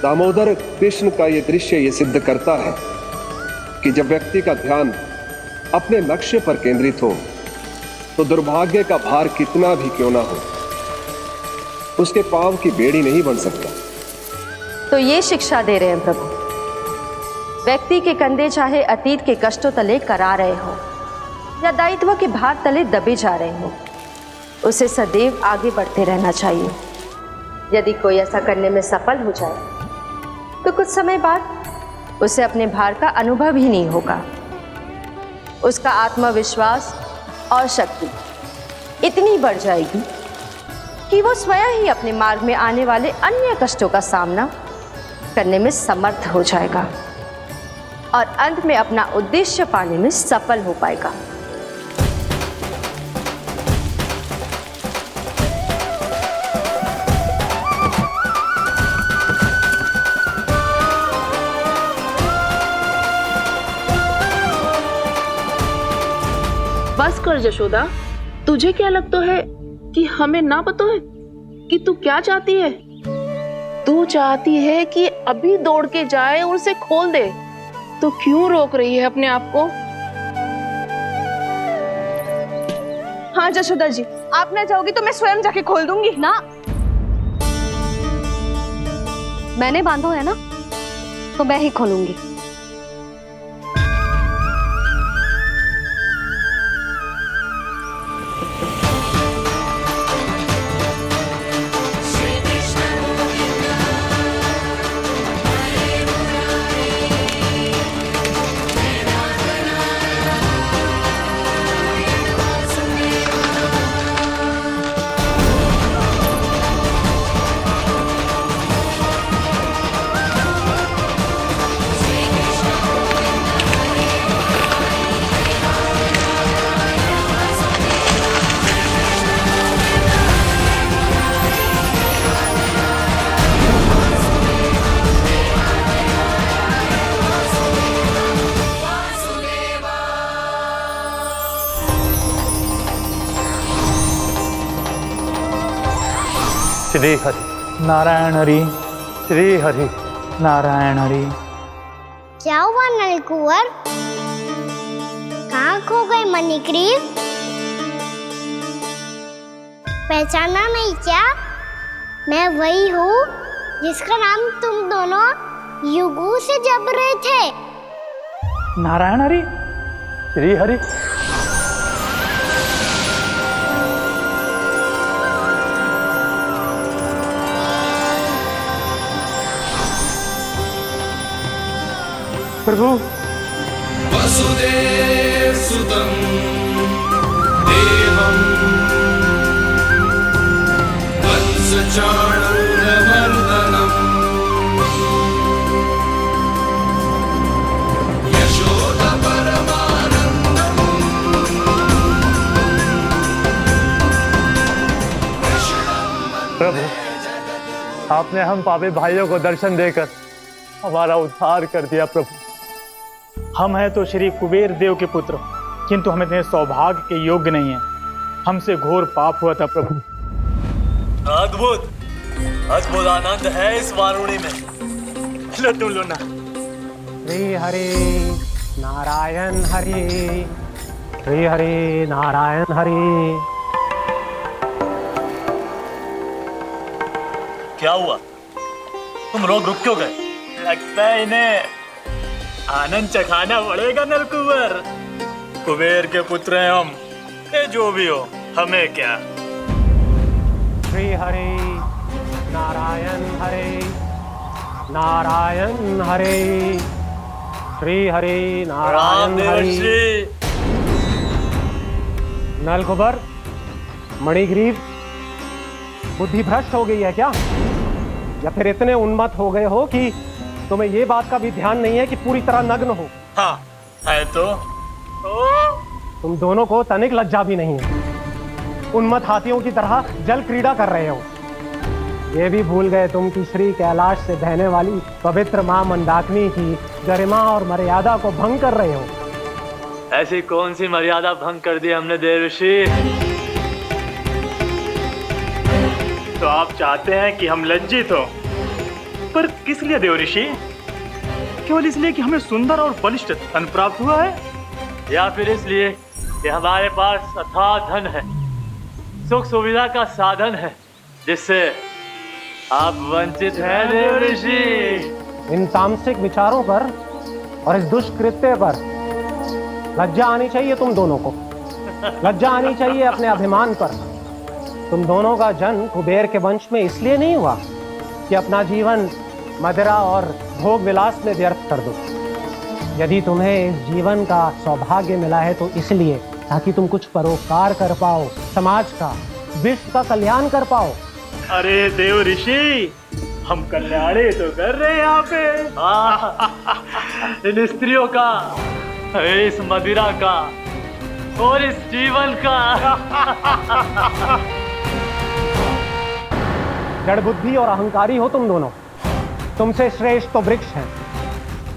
दामोदर कृष्ण का यह दृश्य ये सिद्ध करता है कि जब व्यक्ति का ध्यान अपने लक्ष्य पर केंद्रित हो तो दुर्भाग्य का भार कितना भी क्यों ना हो, उसके पांव की बेड़ी नहीं बन सकता।
तो ये शिक्षा दे रहे हैं प्रभु, व्यक्ति के कंधे चाहे अतीत के कष्टों तले करा रहे हो या दायित्व के भार तले दबे जा रहे हो, उसे सदैव आगे बढ़ते रहना चाहिए। यदि कोई ऐसा करने में सफल हो जाए तो कुछ समय बाद उसे अपने भार का अनुभव ही नहीं होगा। उसका आत्मविश्वास और शक्ति इतनी बढ़ जाएगी कि वो स्वयं ही अपने मार्ग में आने वाले अन्य कष्टों का सामना करने में समर्थ हो जाएगा और अंत में अपना उद्देश्य पाने में सफल हो पाएगा।
बस कर जशोदा, तुझे क्या लगता है कि हमें ना पता है कि तू क्या चाहती है? तू चाहती है कि अभी दौड़ के जाए और उसे खोल दे, तो क्यों रोक रही है अपने आप को? हाँ जशोदा जी, आप ना जाओगी तो मैं स्वयं जाके खोल दूंगी।
ना, मैंने बांधा है ना, तो मैं ही खोलूंगी।
श्री हरि नारायण हरि, श्री हरि नारायण हरि।
क्या हुआ नलकुंवर? कहाँ खो गई मणिग्रीव? पहचाना नहीं क्या? मैं वही हूँ जिसका नाम तुम दोनों युगों से जप रहे थे।
नारायण हरि, श्री हरि। प्रभु,
वसुदेव सुतं देवं वत्स
प्रभु, आपने हम पापी भाइयों को दर्शन देकर हमारा उद्धार कर दिया। प्रभु,
हम हैं तो श्री कुबेर देव के पुत्र, किंतु हम इतने सौभाग्य के योग्य नहीं हैं। हमसे घोर पाप हुआ था प्रभु।
अद्भुत अद्भुत आनंद है इस वारुणी में। लो तुम लो ना।
श्री हरि नारायण हरि, श्री हरि नारायण हरि।
क्या हुआ? तुम लोग रुक क्यों गए? लगता है इन्हें आनंद चखाना पड़ेगा नलकुबर। कुबेर के पुत्र हैं हम, ये जो भी हो हमें क्या।
श्री हरि नारायण हरि, नारायण हरि, श्री हरि नारायण हरि। नलकुबर, मणिग्रीव, बुद्धि भ्रष्ट हो गई है क्या? या फिर इतने उन्मत्त हो गए हो कि तुम्हें ये बात का भी ध्यान नहीं है कि पूरी तरह नग्न हो?
हाँ है तो।
तुम दोनों को तनिक लज्जा भी नहीं है। उन्मत्त हाथियों की तरह जल क्रीड़ा कर रहे हो। ये भी भूल गए तुम कि श्री कैलाश से बहने वाली पवित्र मां मंदाकिनी की गरिमा और मर्यादा को भंग कर रहे हो।
ऐसी कौन सी मर्यादा भंग कर दी हमने देवर्षि? तो आप चाहते हैं कि हम लज्जित हो, पर किस लिए देवर्षि? केवल इसलिए कि हमें सुंदर और बलिष्ठ धन प्राप्त हुआ है, या फिर इसलिए कि हमारे पास अथाह धन है, सुख सुविधा का साधन है, जिससे आप वंचित हैं देवर्षि?
इन तामसिक विचारों पर और इस दुष्कृत्य पर लज्जा आनी चाहिए तुम दोनों को। लज्जा आनी चाहिए अपने अभिमान पर। तुम दोनों का जन्म कुबेर के वंश में इसलिए नहीं हुआ कि अपना जीवन मदिरा और भोग विलास में व्यर्थ कर दो। यदि तुम्हें इस जीवन का सौभाग्य मिला है तो इसलिए ताकि तुम कुछ परोपकार कर पाओ, समाज का, विश्व का कल्याण कर पाओ।
अरे देव ऋषि, हम कल्याणी तो कर रहे हैं यहाँ पे। इन स्त्रियों का, इस मदिरा का और इस जीवन का।
जड़ बुद्धि और अहंकारी हो तुम दोनों। तुमसे श्रेष्ठ तो वृक्ष हैं,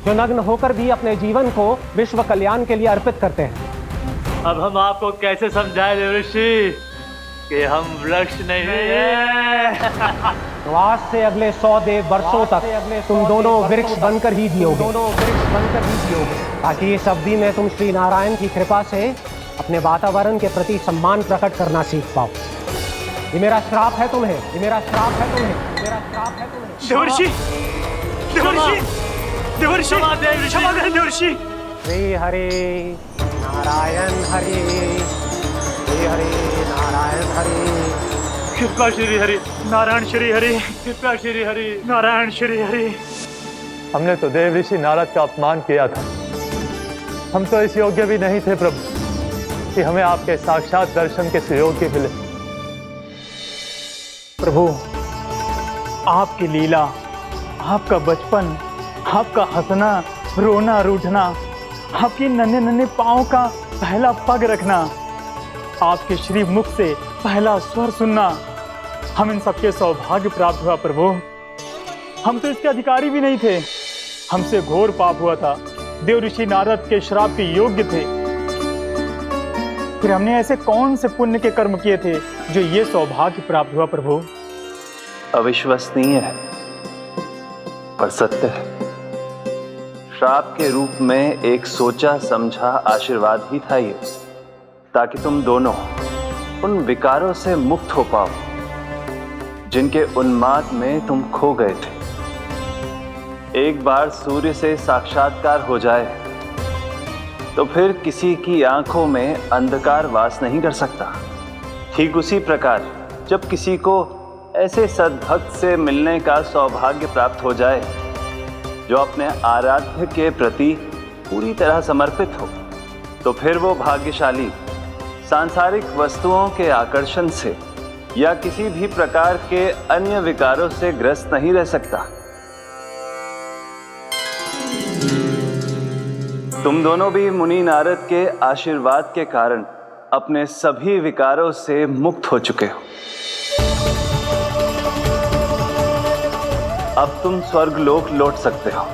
जो नग्न होकर भी अपने जीवन को विश्व कल्याण के लिए अर्पित करते हैं।
अब हम आपको कैसे समझाएं देवर्षि कि हम वृक्ष नहीं हैं?
तो आज से अगले 100 देव वर्षों तक तुम दोनों वृक्ष बनकर ही जियोगे, ताकि इस अवधि में तुम श्री नारायण की कृपा से अपने वातावरण के प्रति सम्मान प्रकट करना सीख पाओ। ये मेरा श्राप है तुम्हें, ये मेरा श्राप है तुम्हें, मेरा श्राप है तुम्हें।
देवर्षि, देवर्षि, देवर्षि, क्षमा करें देवर्षि।
श्री हरि नारायण हरि, श्री हरि नारायण हरि।
कृपा श्री हरि नारायण श्री हरि, कृपा श्री हरि नारायण श्री हरि।
हमने तो देव ऋषि नारद का अपमान किया था। हम तो इस योग्य भी नहीं थे प्रभु कि हमें आपके साक्षात दर्शन के सुयोग्य मिले।
प्रभु, आपकी लीला, आपका बचपन, आपका हंसना, रोना, रूठना, आपकी नन्हे नन्हे पाँव का पहला पग रखना, आपके श्री मुख से पहला स्वर सुनना, हम इन सबके सौभाग्य प्राप्त हुआ प्रभु। हम तो इसके अधिकारी भी नहीं थे। हमसे घोर पाप हुआ था, देव ऋषि नारद के श्राप के योग्य थे। फिर हमने ऐसे कौन से पुण्य के कर्म किए थे जो ये सौभाग्य प्राप्त हुआ प्रभु?
अविश्वसनीय है पर सत्य है। श्राप के रूप में एक सोचा समझा आशीर्वाद ही था ये, ताकि तुम दोनों उन विकारों से मुक्त हो पाओ जिनके उन्माद में तुम खो गए थे। एक बार सूर्य से साक्षात्कार हो जाए तो फिर किसी की आंखों में अंधकार वास नहीं कर सकता। ठीक उसी प्रकार जब किसी को ऐसे सद्भक्त से मिलने का सौभाग्य प्राप्त हो जाए जो अपने आराध्य के प्रति पूरी तरह समर्पित हो, तो फिर वो भाग्यशाली सांसारिक वस्तुओं के आकर्षण से या किसी भी प्रकार के अन्य विकारों से ग्रस्त नहीं रह सकता। तुम दोनों भी मुनि नारद के आशीर्वाद के कारण अपने सभी विकारों से मुक्त हो चुके हो। अब तुम स्वर्गलोक लौट सकते हो।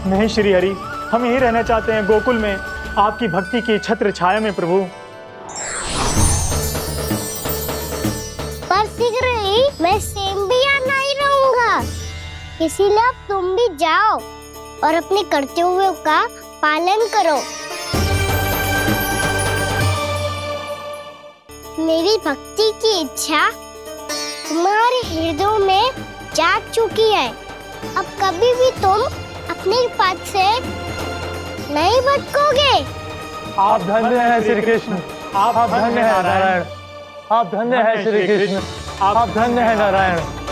नहीं श्री हरि, हम यही रहना चाहते हैं गोकुल में, आपकी भक्ति की छत्र छाया में प्रभु।
पर शीघ्र ही मैं सेम्बिया नहीं रहूंगा, इसीलिए अब तुम भी जाओ और अपने कर्तव्यों का पालन करो। मेरी भक्ति की इच्छा तुम्हारे हृदयों में जाग चुकी है। अब कभी भी तुम अपने पद से नहीं भटकोगे।
आप धन्य हैं श्री कृष्ण, आप धन्य हैं नारायण, आप धन्य हैं श्री कृष्ण, आप धन्य हैं नारायण।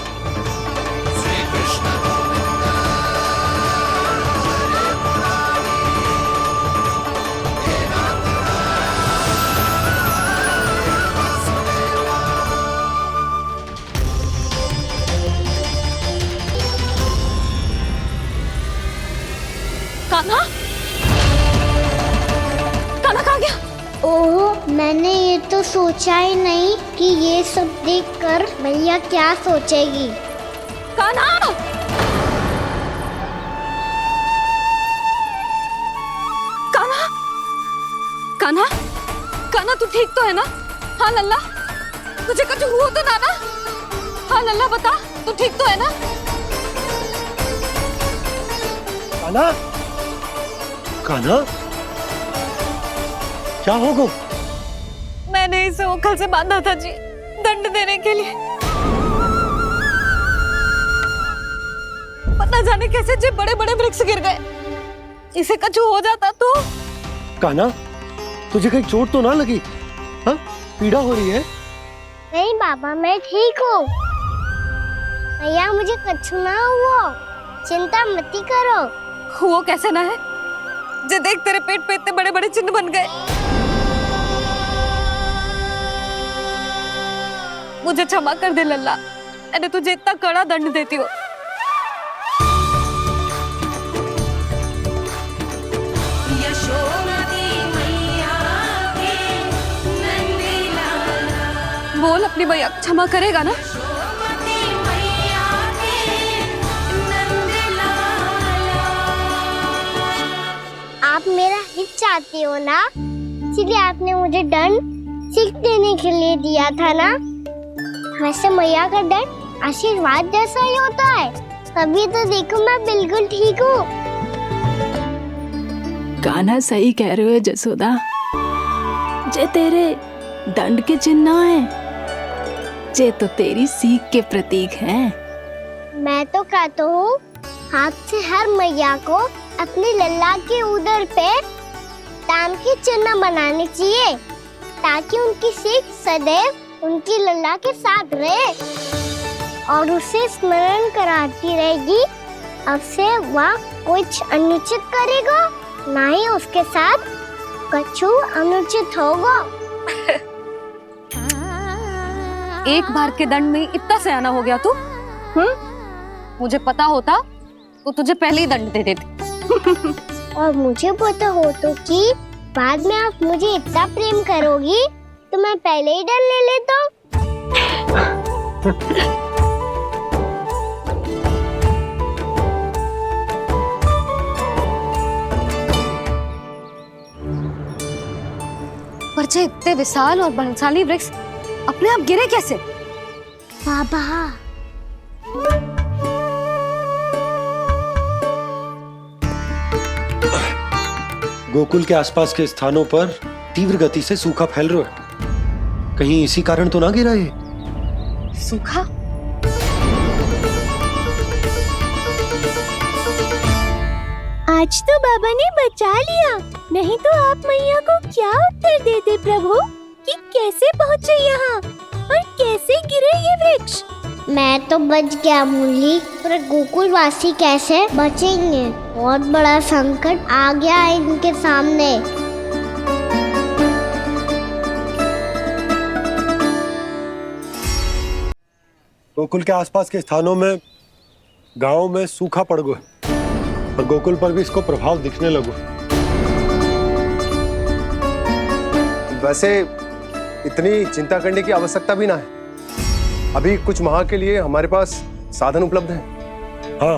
कान्हा, कान्हा कहाँ गया?
ओह, मैंने ये तो सोचा ही नहीं कि ये सब देखकर मैया क्या सोचेगी।
कान्हा! कान्हा! कान्हा! कान्हा तू ठीक तो है ना? हाँ लल्ला, तुझे कुछ हुआ तो ना ना? हाँ लल्ला बता, तू ठीक तो है ना?
कान्हा, कान्हा, क्या होगा?
मैंने इसे ओखल से बांधा था जी, दंड देने के लिए। पता जाने कैसे जी बड़े बड़े वृक्ष गिर गए। इसे कुछ हो जाता तो?
कान्हा, तुझे कहीं चोट तो ना लगी? हाँ, पीड़ा हो रही है?
नहीं बाबा, मैं ठीक हूँ। भैया मुझे कुछ ना हुआ, चिंता मत करो।
वो कैसे ना है? जे देख तेरे पेट पे इतने बड़े बड़े चिन्ह बन गए। मुझे क्षमा कर दे लल्ला, मैंने तुझे इतना कड़ा दंड देती हो। बोल अपनी भैया क्षमा करेगा ना?
आप मेरा हित चाहते हो ना, इसलिए आपने मुझे दंड सीख देने के लिए दिया था ना। वैसे मैया का दंड आशीर्वाद जैसा ही होता है, तभी तो देखो मैं बिल्कुल ठीक हूँ।
कान्हा सही कह रहे हो जसोदा, जे तेरे दंड के चिन्ह है, जे तो तेरी सीख के प्रतीक हैं।
मैं तो कहता हूँ हाथ से हर मैया को अपनी लल्ला के उदर पे ताम के चिन्ह बनाने चाहिए, ताकि उनकी सीख सदैव उनकी लल्ला के साथ रहे और उसे स्मरण कराती रहेगी। अब से वह कुछ अनुचित करेगा, ना ही उसके साथ कुछ अनुचित होगा।
एक बार के दंड में इतना सयाना हो गया तू? मुझे पता होता तो तुझे पहले ही दंड दे देती।
और मुझे पता हो तो कि बाद में आप मुझे इतना प्रेम करोगी तो मैं पहले ही डर ले लेता।
पर जे इतने विशाल और बलशाली वृक्ष अपने आप गिरे कैसे?
बाबा,
गोकुल के आसपास के स्थानों पर तीव्र गति से सूखा फैल रहा है, कहीं इसी कारण तो ना गिरा ये?
सूखा?
आज तो बाबा ने बचा लिया, नहीं तो आप मैया को क्या उत्तर देते प्रभु कि कैसे पहुँचे यहाँ और कैसे गिरे ये वृक्ष। मैं तो बच गया मुरली, पर गोकुल वासी कैसे बचेंगे? बहुत बड़ा संकट आ गया है इनके सामने।
गोकुल के आसपास के स्थानों में, गांवों में सूखा पड़ गया और गोकुल पर भी इसको प्रभाव दिखने लगा।
वैसे इतनी चिंता करने की आवश्यकता भी ना है, अभी कुछ माह के लिए हमारे पास साधन उपलब्ध है।
हाँ,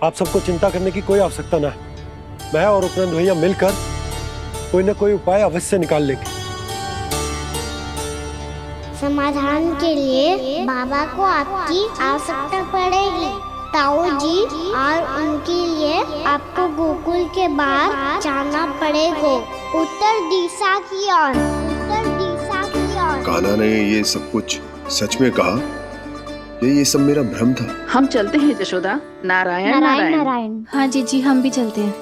आप सबको चिंता करने की कोई आवश्यकता ना है। मैं और उपनंद भैया मिलकर कोई ना कोई उपाय अवश्य निकाल लेंगे।
समाधान के लिए बाबा को आपकी आवश्यकता पड़ेगी। ताऊ जी और उनके लिए आपको गोकुल के बाहर जाना पड़ेगा, उत्तर दिशा की ओर, उत्तर दिशा की ओर।
कान्हा ने ये सब कुछ सच में कहा? ये सब मेरा भ्रम था?
हम चलते हैं जशोदा। नारायण नारायण नारायण। हाँ जी, हम भी चलते हैं।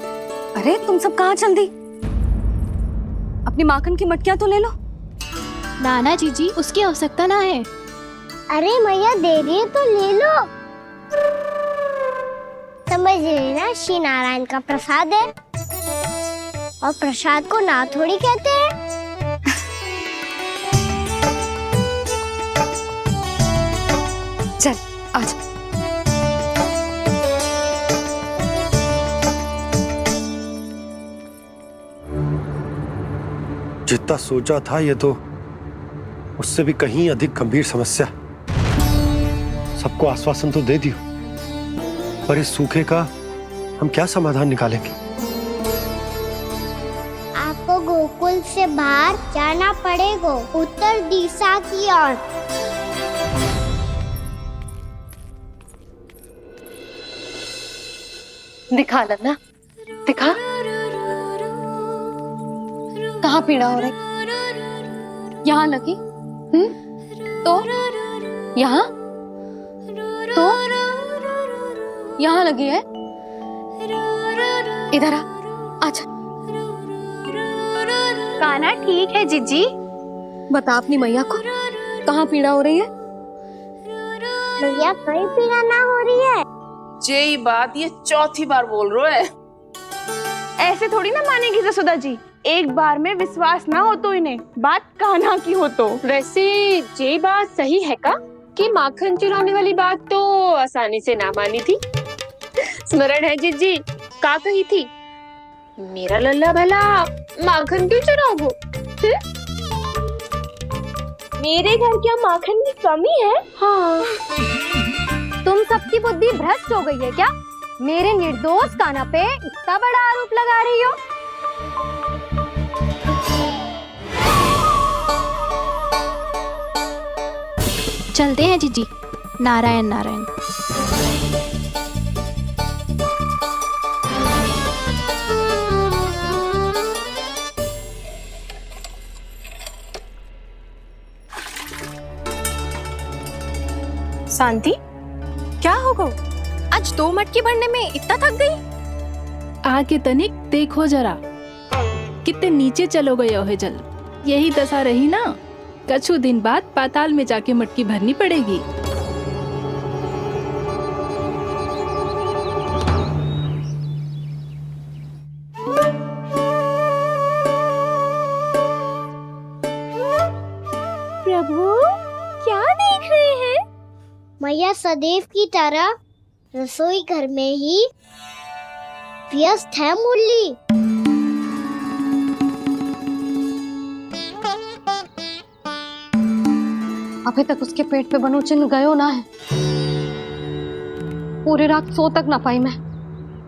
अरे तुम सब कहाँ चल दी? अपनी माखन की मटकियां तो ले लो।
नाना जी, उसकी आवश्यकता ना है।
अरे मैया दे रही है तो ले लो। समझ लेना, श्री नारायण का प्रसाद है और प्रसाद को ना थोड़ी कहते हैं।
चल आज
जितना सोचा था ये तो उससे भी कहीं अधिक गंभीर समस्या। सबको आश्वासन तो दे दियो, पर इस सूखे का हम क्या समाधान निकालेंगे?
आपको गोकुल से बाहर जाना पड़ेगा, उत्तर दिशा की ओर।
दिखा लन्ना, दिखा। कहाँ पीड़ा हो रही? यहाँ लगी? तो यहाँ तो यहाँ लगी है। इधर आ, आजा।
कान्हा ठीक है जीजी।
बता अपनी मैया को कहाँ पीड़ा हो रही है?
मैया कहीं पीड़ा ना हो रही है।
यही बात ये चौथी बार बोल रहे है। ऐसे थोड़ी ना मानेगी जसोदा जी। एक बार में विश्वास ना हो तो इन्हें, बात कान्हा की हो तो।
वैसे ये बात सही है का कि माखन चुराने वाली बात तो आसानी से ना मानी थी। स्मरण है जीजी का कही थी, मेरा लल्ला भला माखन क्यों चुराओगे?
मेरे घर क्या माखन की कमी है?
हाँ, तुम सबकी बुद्धि भ्रष्ट हो गई है क्या? मेरे निर्दोष कान्हा पे इतना बड़ा आरोप लगा रही हो?
चलते हैं जीजी। नारायण नारायण।
शांति, क्या हो गो? आज 2 मटकी भरने में इतना थक गई?
आगे तनिक देखो जरा, कितने नीचे चलो गए हो जल। यही दशा रही ना, कछु दिन बाद पाताल में जाके मटकी भरनी पड़ेगी।
प्रभु क्या देख रहे हैं? मैया सदैव की तरह रसोई घर में ही व्यस्त है मुरली।
अभी तक उसके पेट पे बनो चिन्ह गयो ना है। पूरी रात सो तक ना पाई मैं,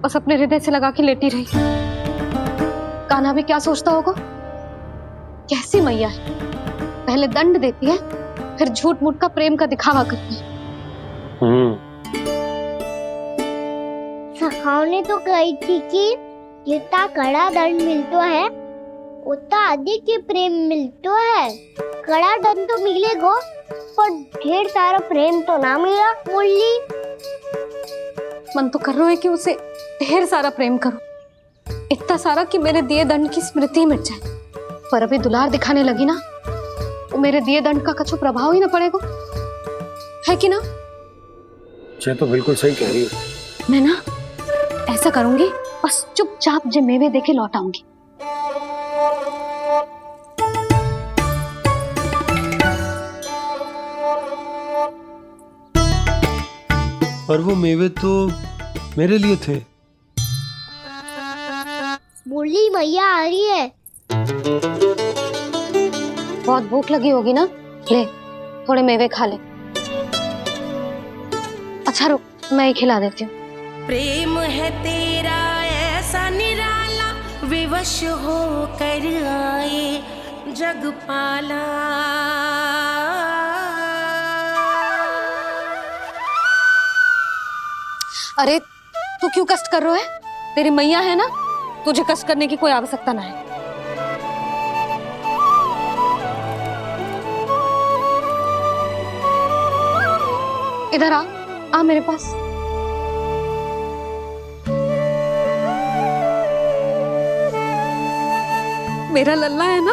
बस अपने हृदय से लगा के लेटी रही। कान्हा भी क्या सोचता होगा? कैसी मैया है, पहले दंड देती है फिर झूठ मूठ का प्रेम का दिखावा करती है।
सखाओ ने तो कही थी कि जितना कड़ा दंड मिलता है उतना अधिक ही प्रेम मिलता है। कड़ा दंड तो मिलेगा पर ढेर सारा प्रेम तो ना मिला मुरली।
मन तो कर रहा है कि उसे ढेर सारा प्रेम करो, इतना सारा कि मेरे दिए दंड की स्मृति मिट जाए। पर अभी दुलार दिखाने लगी ना, वो मेरे दिए दंड का कछु प्रभाव ही ना पड़ेगा, है कि ना?
ये तो बिल्कुल सही कह रही हो।
मैं ना ऐसा करूंगी, बस चुपचाप जे मेवे देके लौट आऊंगी।
पर वो मेवे तो मेरे लिए थे।
मुरली मैया आ रही है।
बहुत भूख लगी होगी ना, ले थोड़े मेवे खा ले। अच्छा रुक,
मैं ही खिला देती हूँ।
प्रेम है तेरा ऐसा निराला, विवश हो कर आए जग पाला।
अरे तू क्यों कष्ट कर रहा है? तेरी मैया है ना, तुझे कष्ट करने की कोई आवश्यकता ना है। इधर आ मेरे पास। मेरा लल्ला है ना,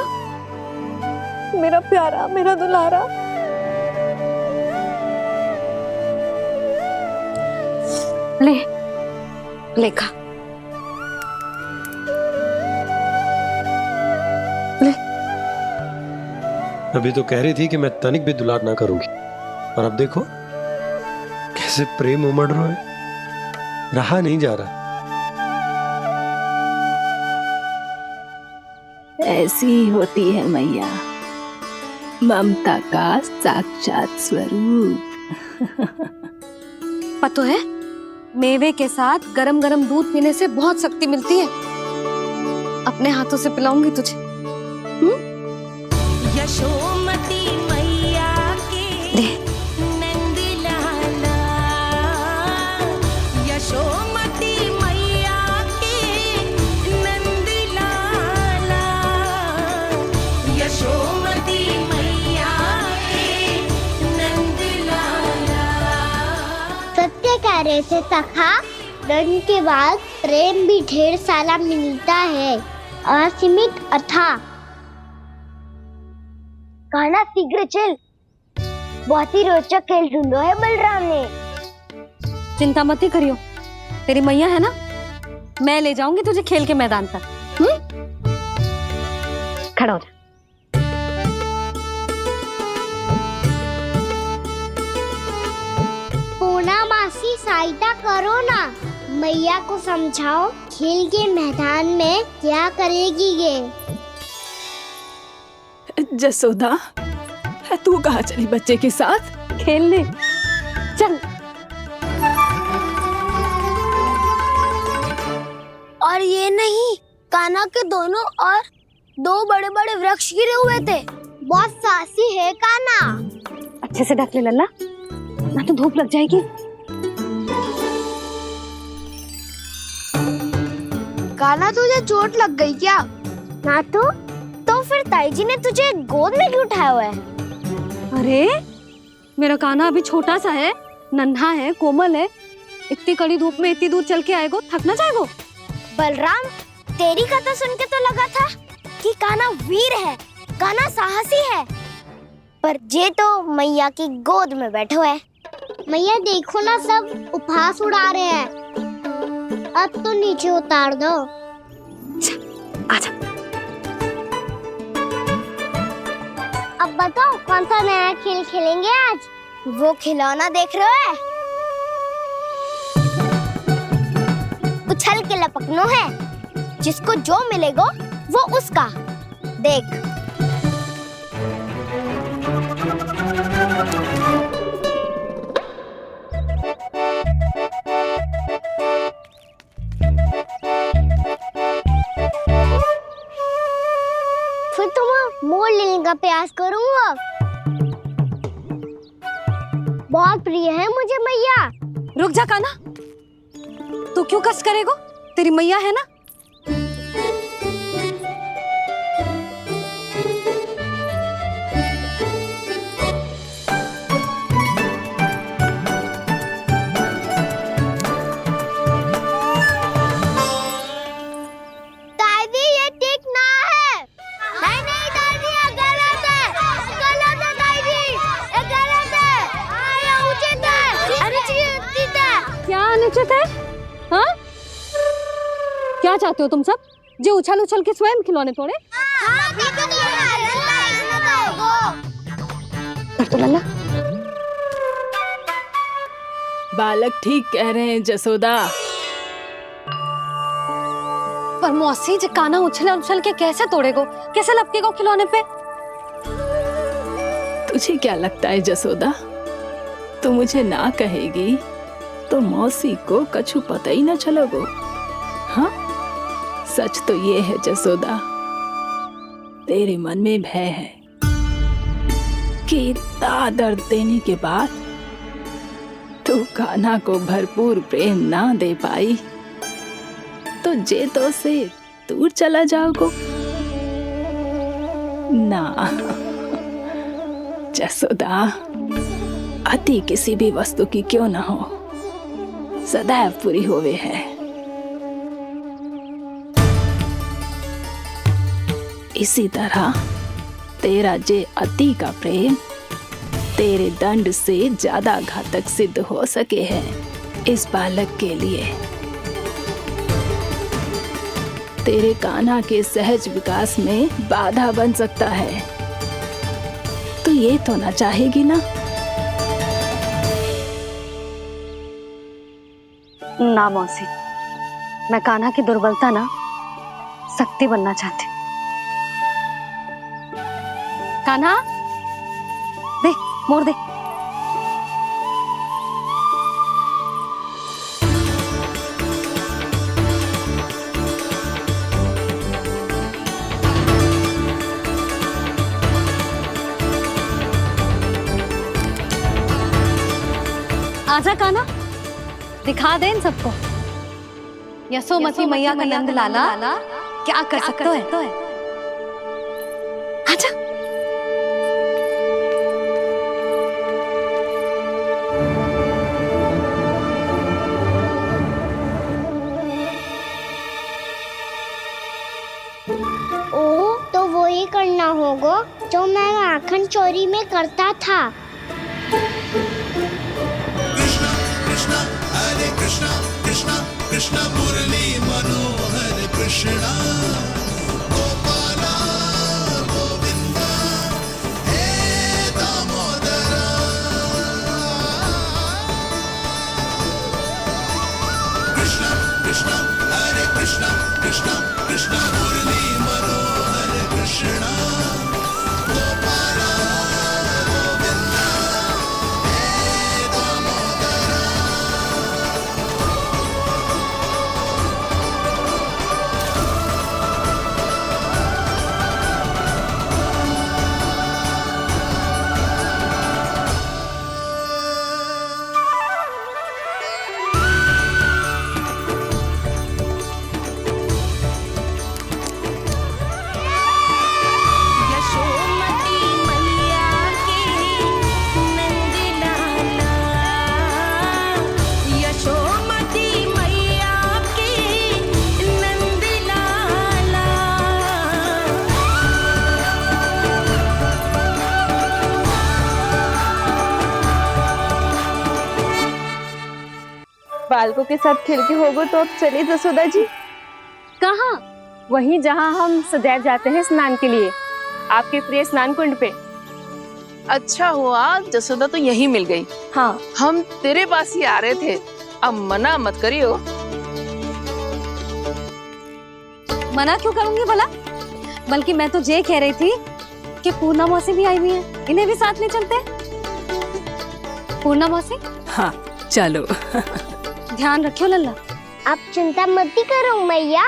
मेरा प्यारा, मेरा दुलारा। ले खा। ले।
अभी तो कह रही थी कि मैं तनिक भी दुलार ना करूंगी, और अब देखो कैसे प्रेम उमड़ रहा है, रहा नहीं जा रहा।
ऐसी ही होती है मैया, ममता का साक्षात स्वरूप।
पता है, मेवे के साथ गरम गरम दूध पीने से बहुत शक्ति मिलती है। अपने हाथों से पिलाऊंगी तुझे।
यशोमती मैया के नंद लाला, यशोमती मैया के नंद लाला, यशोमती मैया के नंद लाला।
सत्य कह रहे थे सखा, धन के बाद प्रेम भी ढेर सारा मिलता है, असीमित अथाह। गाना शीघ्र चल, बहुत ही रोचक खेल ढूंढो है बलराम ने।
चिंता मत ही करियो, तेरी मैया है ना, मैं ले जाऊंगी तुझे खेल के मैदान पर। खड़ा हो जा।
पूना मासी सहायता करो ना, मैया को समझाओ खेल के मैदान में क्या करेगी ये।
जसोदा, तू कहाँ चली बच्चे के साथ
खेलने? चल।
और ये नहीं, कान्हा के दोनों और दो बड़े बड़े वृक्ष गिरे हुए थे। बहुत साहसी है कान्हा।
अच्छे से ढक ले लल्ला, ना तो धूप लग जाएगी।
कान्हा तुझे चोट लग गई क्या? ना तो फिर ताई जी ने तुझे गोद में क्यों उठाया हुआ है?
अरे मेरा कान्हा अभी छोटा सा है, नन्हा है, कोमल है। इतनी कड़ी धूप में इतनी दूर चल के आएगो, थक ना जाएगो।
बलराम, तेरी कथा सुन के तो लगा था कि कान्हा वीर है, कान्हा साहसी है, पर ये तो मैया की गोद में बैठे हुए है। मैया देखो ना, सब उपहास उड़ा रहे हैं। अब तो नीचे उतार दो।
आजा।
अब बताओ कौन सा नया खेल खेलेंगे आज? वो खिलौना देख रहे हो? उछल के लपकनो है, जिसको जो मिलेगा वो उसका। देख। फिर तुम मोड़ लेने का प्रयास करूंगा। बहुत प्रिय है मुझे मैया।
रुक जा कान्हा, तू क्यों कष्ट करेगो? तेरी मैया है ना।
दादी ये ठीक ना है। नहीं नहीं दादी, ये गलत है, गलत है दादी, ये गलत है, ये उचित है, अनुचित है।
क्या अनुचित है? हाँ? क्या चाहते हो तुम सब? जो उछल उछल के स्वयं खिलौने तोड़े? तो लल्ला,
बालक ठीक कह रहे हैं जसोदा।
पर मौसी, जो कान्हा उछल उछल के कैसे तोड़ेगो, कैसे लपकेगो खिलौने पे?
तुझे क्या लगता है जसोदा, तू मुझे ना कहेगी तो मौसी को कछु पता ही न चलोगो। हाँ, सच तो ये है जसोदा, तेरे मन में भय है कि इतना दर्द देने के बाद तू कान्हा को भरपूर प्रेम ना दे पाई तो जे तो से दूर चला जाओगो ना। जसोदा, अति किसी भी वस्तु की क्यों ना हो, सदैव पूरी होवे है। इसी तरह तेरा जे अति का प्रेम तेरे दंड से ज्यादा घातक सिद्ध हो सके है इस बालक के लिए। तेरे कान्हा के सहज विकास में बाधा बन सकता है, तो ये तो ना चाहेगी ना?
ना मौसी, मैं कान्हा की दुर्बलता ना शक्ति बनना चाहती। कान्हा, दे मोड़ दे। आजा कान्हा, दिखा दे इन सबको यशोमती मैया का नंद लाला क्या कर सकता है। आजा।
ओ, तो वो ही करना होगा जो मैं माखन चोरी में करता था।
कृष्णा कृष्णा मुरली मनोहर कृष्णा गोपाला गोविंदा हे दामोदरा। कृष्णा कृष्णा हरे कृष्णा कृष्णा कृष्णा मुरली मनोहर कृष्णा गोपाला गोविंदा हे दामोदरा।
यशोमती मैया के नंद लाला, यशोमती मैया के नंद लाला।
बालकों के साथ खेल के होगो तो अब चलिए जसोदा जी।
कहाँ? वहीं जहाँ हम सदैव जाते हैं स्नान के लिए, आपके प्रिय स्नान कुंड पे।
अच्छा हुआ जसोदा तो यही मिल गई।
हाँ,
हम तेरे पास ही आ रहे थे, अब मना मत करियो।
मना क्यों करूंगी भला? बल्कि मैं तो ये कह रही थी कि पूर्णा मौसी भी आई हुई है, इन्हें भी साथ ले चलते हैं। पूर्णा मौसी,
हाँ चलो।
ध्यान रखियो लल्ला।
आप चिंता मत करो मैया,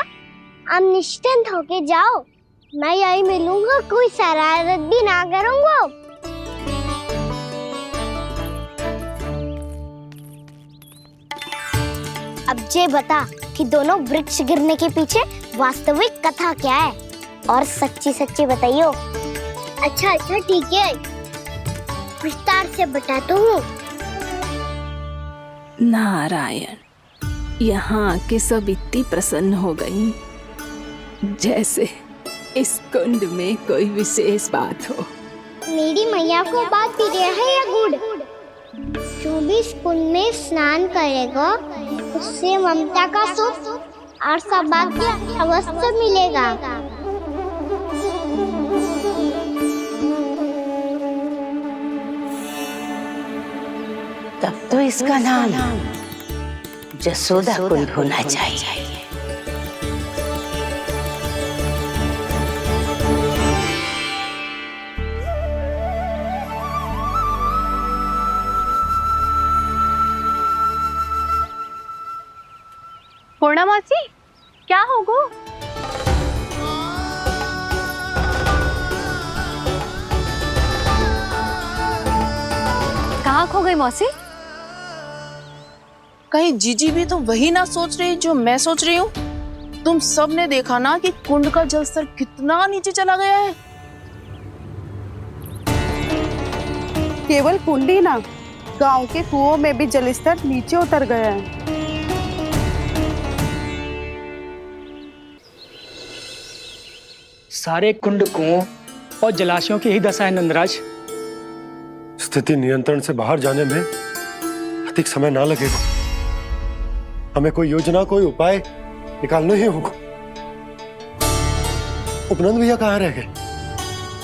आप निश्चिंत होके जाओ, मैं यही मिलूंगा, कोई शरारत भी ना करूंगा। अब जे बता कि दोनों वृक्ष गिरने के पीछे वास्तविक कथा क्या है, और सच्ची सच्ची बताइयो। अच्छा अच्छा ठीक है, विस्तार से बताता हूँ।
नारायण, यहाँ के सब इतनी प्रसन्न हो गई जैसे इस कुंड में कोई विशेष बात हो।
मेरी मैया को बात प्रिय है या गुड़? जो भी इस कुंड में स्नान करेगा उससे ममता का सुख और सौभाग्य अवश्य मिलेगा।
तब तो इसका नाम जसोदा कुंड होना चाहिए।
पूर्णा मौसी क्या होगो? कहाँ खो गई मौसी?
कहीं जीजी भी तो वही ना सोच रही जो मैं सोच रही हूँ। तुम सब ने देखा ना कि कुंड का जलस्तर कितना नीचे चला गया है।
केवल कुंड ही ना, गांव के कुओं में भी जलस्तर नीचे उतर गया है।
सारे कुंड कुओं और जलाशयों की ही दशा है नंदराज।
स्थिति नियंत्रण से बाहर जाने में अधिक समय ना लगेगा। हमें कोई योजना, कोई उपाय निकालना ही होगा। उपनंद भैया कहाँ रह गए?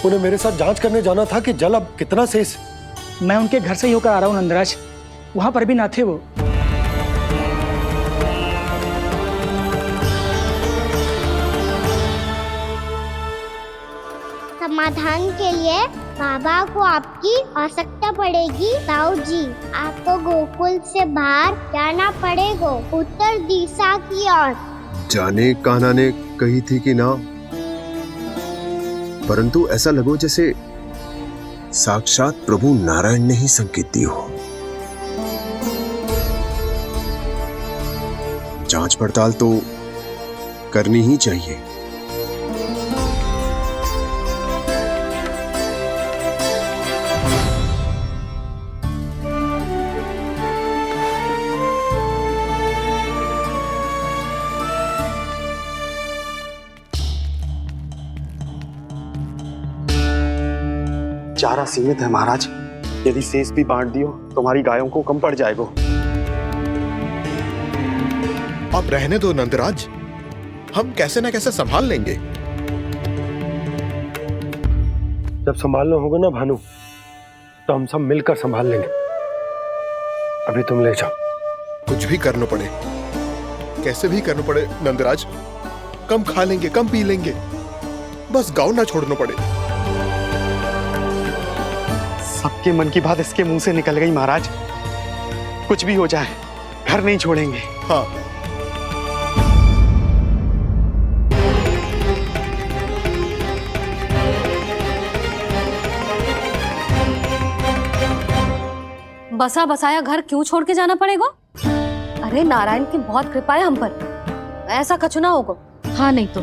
उन्हें मेरे साथ जांच करने जाना था कि जल अब कितना शेष।
मैं उनके घर से ही होकर आ रहा हूँ नंदराज, वहां पर भी ना थे वो।
समाधान के लिए बाबा को आपकी आवश्यकता पड़ेगी। ताऊ जी, आपको गोकुल से बाहर जाना पड़ेगा, उत्तर दिशा की ओर।
जाने कान्हा ने कही थी कि ना, परंतु ऐसा लगो जैसे साक्षात प्रभु नारायण ने ही संकेत दी हो। जांच पड़ताल तो करनी ही चाहिए।
चारा सीमित है महाराज, यदि शेष भी बांट दियो तो हमारी गायों को कम पड़ जाएगा।
अब रहने दो नंदराज, हम कैसे न कैसे संभाल लेंगे।
जब संभालना होगा ना भानु, तो हम सब मिलकर संभाल लेंगे। अभी तुम ले जाओ।
कुछ भी करना पड़े, कैसे भी करना पड़े नंदराज, कम खा लेंगे, कम पी लेंगे, बस गाँव ना छोड़ना पड़े।
सबके मन की बात इसके मुंह से निकल गई महाराज। कुछ भी हो जाए घर नहीं छोड़ेंगे।
हाँ,
बसा बसाया घर क्यों छोड़ के जाना पड़ेगा? अरे नारायण की बहुत कृपा है हम पर, ऐसा कछु ना होगा। हाँ नहीं तो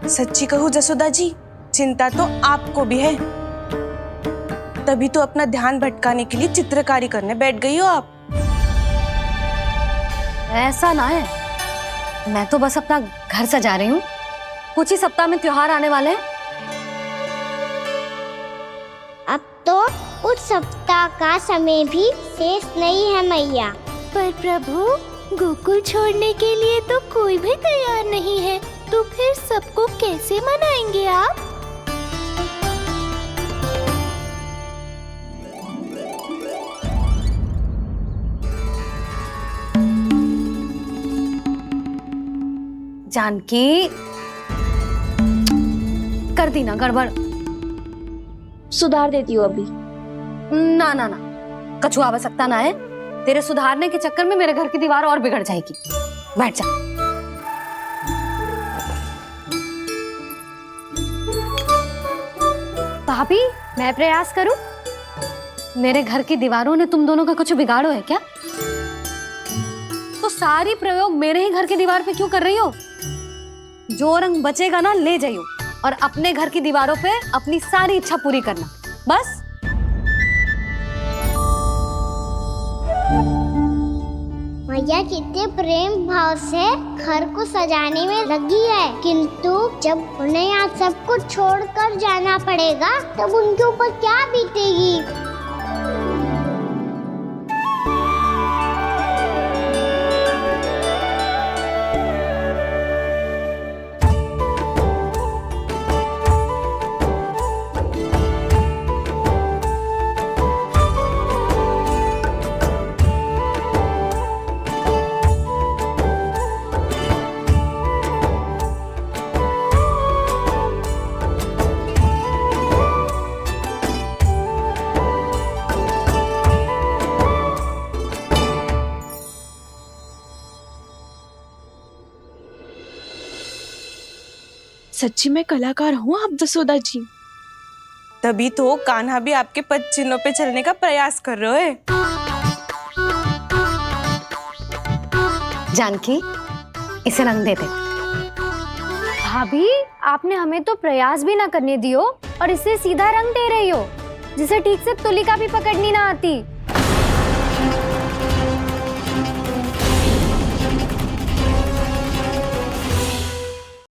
सच्ची कहूँ जसोदा जी, चिंता तो आपको भी है, तभी तो अपना ध्यान भटकाने के लिए चित्रकारी करने बैठ गई हो आप।
ऐसा ना है, मैं तो बस अपना घर सजा रही हूँ। कुछ ही सप्ताह में त्योहार आने वाले हैं।
अब तो कुछ सप्ताह का समय भी शेष नहीं है मैया।
पर प्रभु, गोकुल छोड़ने के लिए तो कोई भी तैयार नहीं है, तो फिर सबको कैसे मनाएंगे आप?
जानकी, कर दी ना गड़बड़।
सुधार देती हूँ अभी।
ना ना ना, कछु आवश्यकता ना है। तेरे सुधारने के चक्कर में मेरे घर की दीवार और बिगड़ जाएगी। बैठ जा।
भाभी, मैं प्रयास करूं?
मेरे घर की दीवारों ने तुम दोनों का कुछ बिगाड़ो है क्या? तो सारी प्रयोग मेरे ही घर की दीवार पे क्यों कर रही हो? जो रंग बचेगा ना ले जाइयो, और अपने घर की दीवारों पे अपनी सारी इच्छा पूरी करना, बस।
मैया कितने प्रेम भाव से घर को सजाने में लगी है, किंतु जब उन्हें यहाँ सब कुछ छोड़कर जाना पड़ेगा तब उनके ऊपर क्या बीतेगी।
सच्ची में कलाकार हूँ आप जसोदा जी।
तभी तो कान्हा भी आपके पद चिन्हों पे चलने का प्रयास कर रहे है।
जानकी, इसे रंग दे दे।
भाभी, आपने हमें तो प्रयास भी ना करने दियो और इसे सीधा रंग दे रही हो, जिसे ठीक से तुलिका भी पकड़नी ना आती।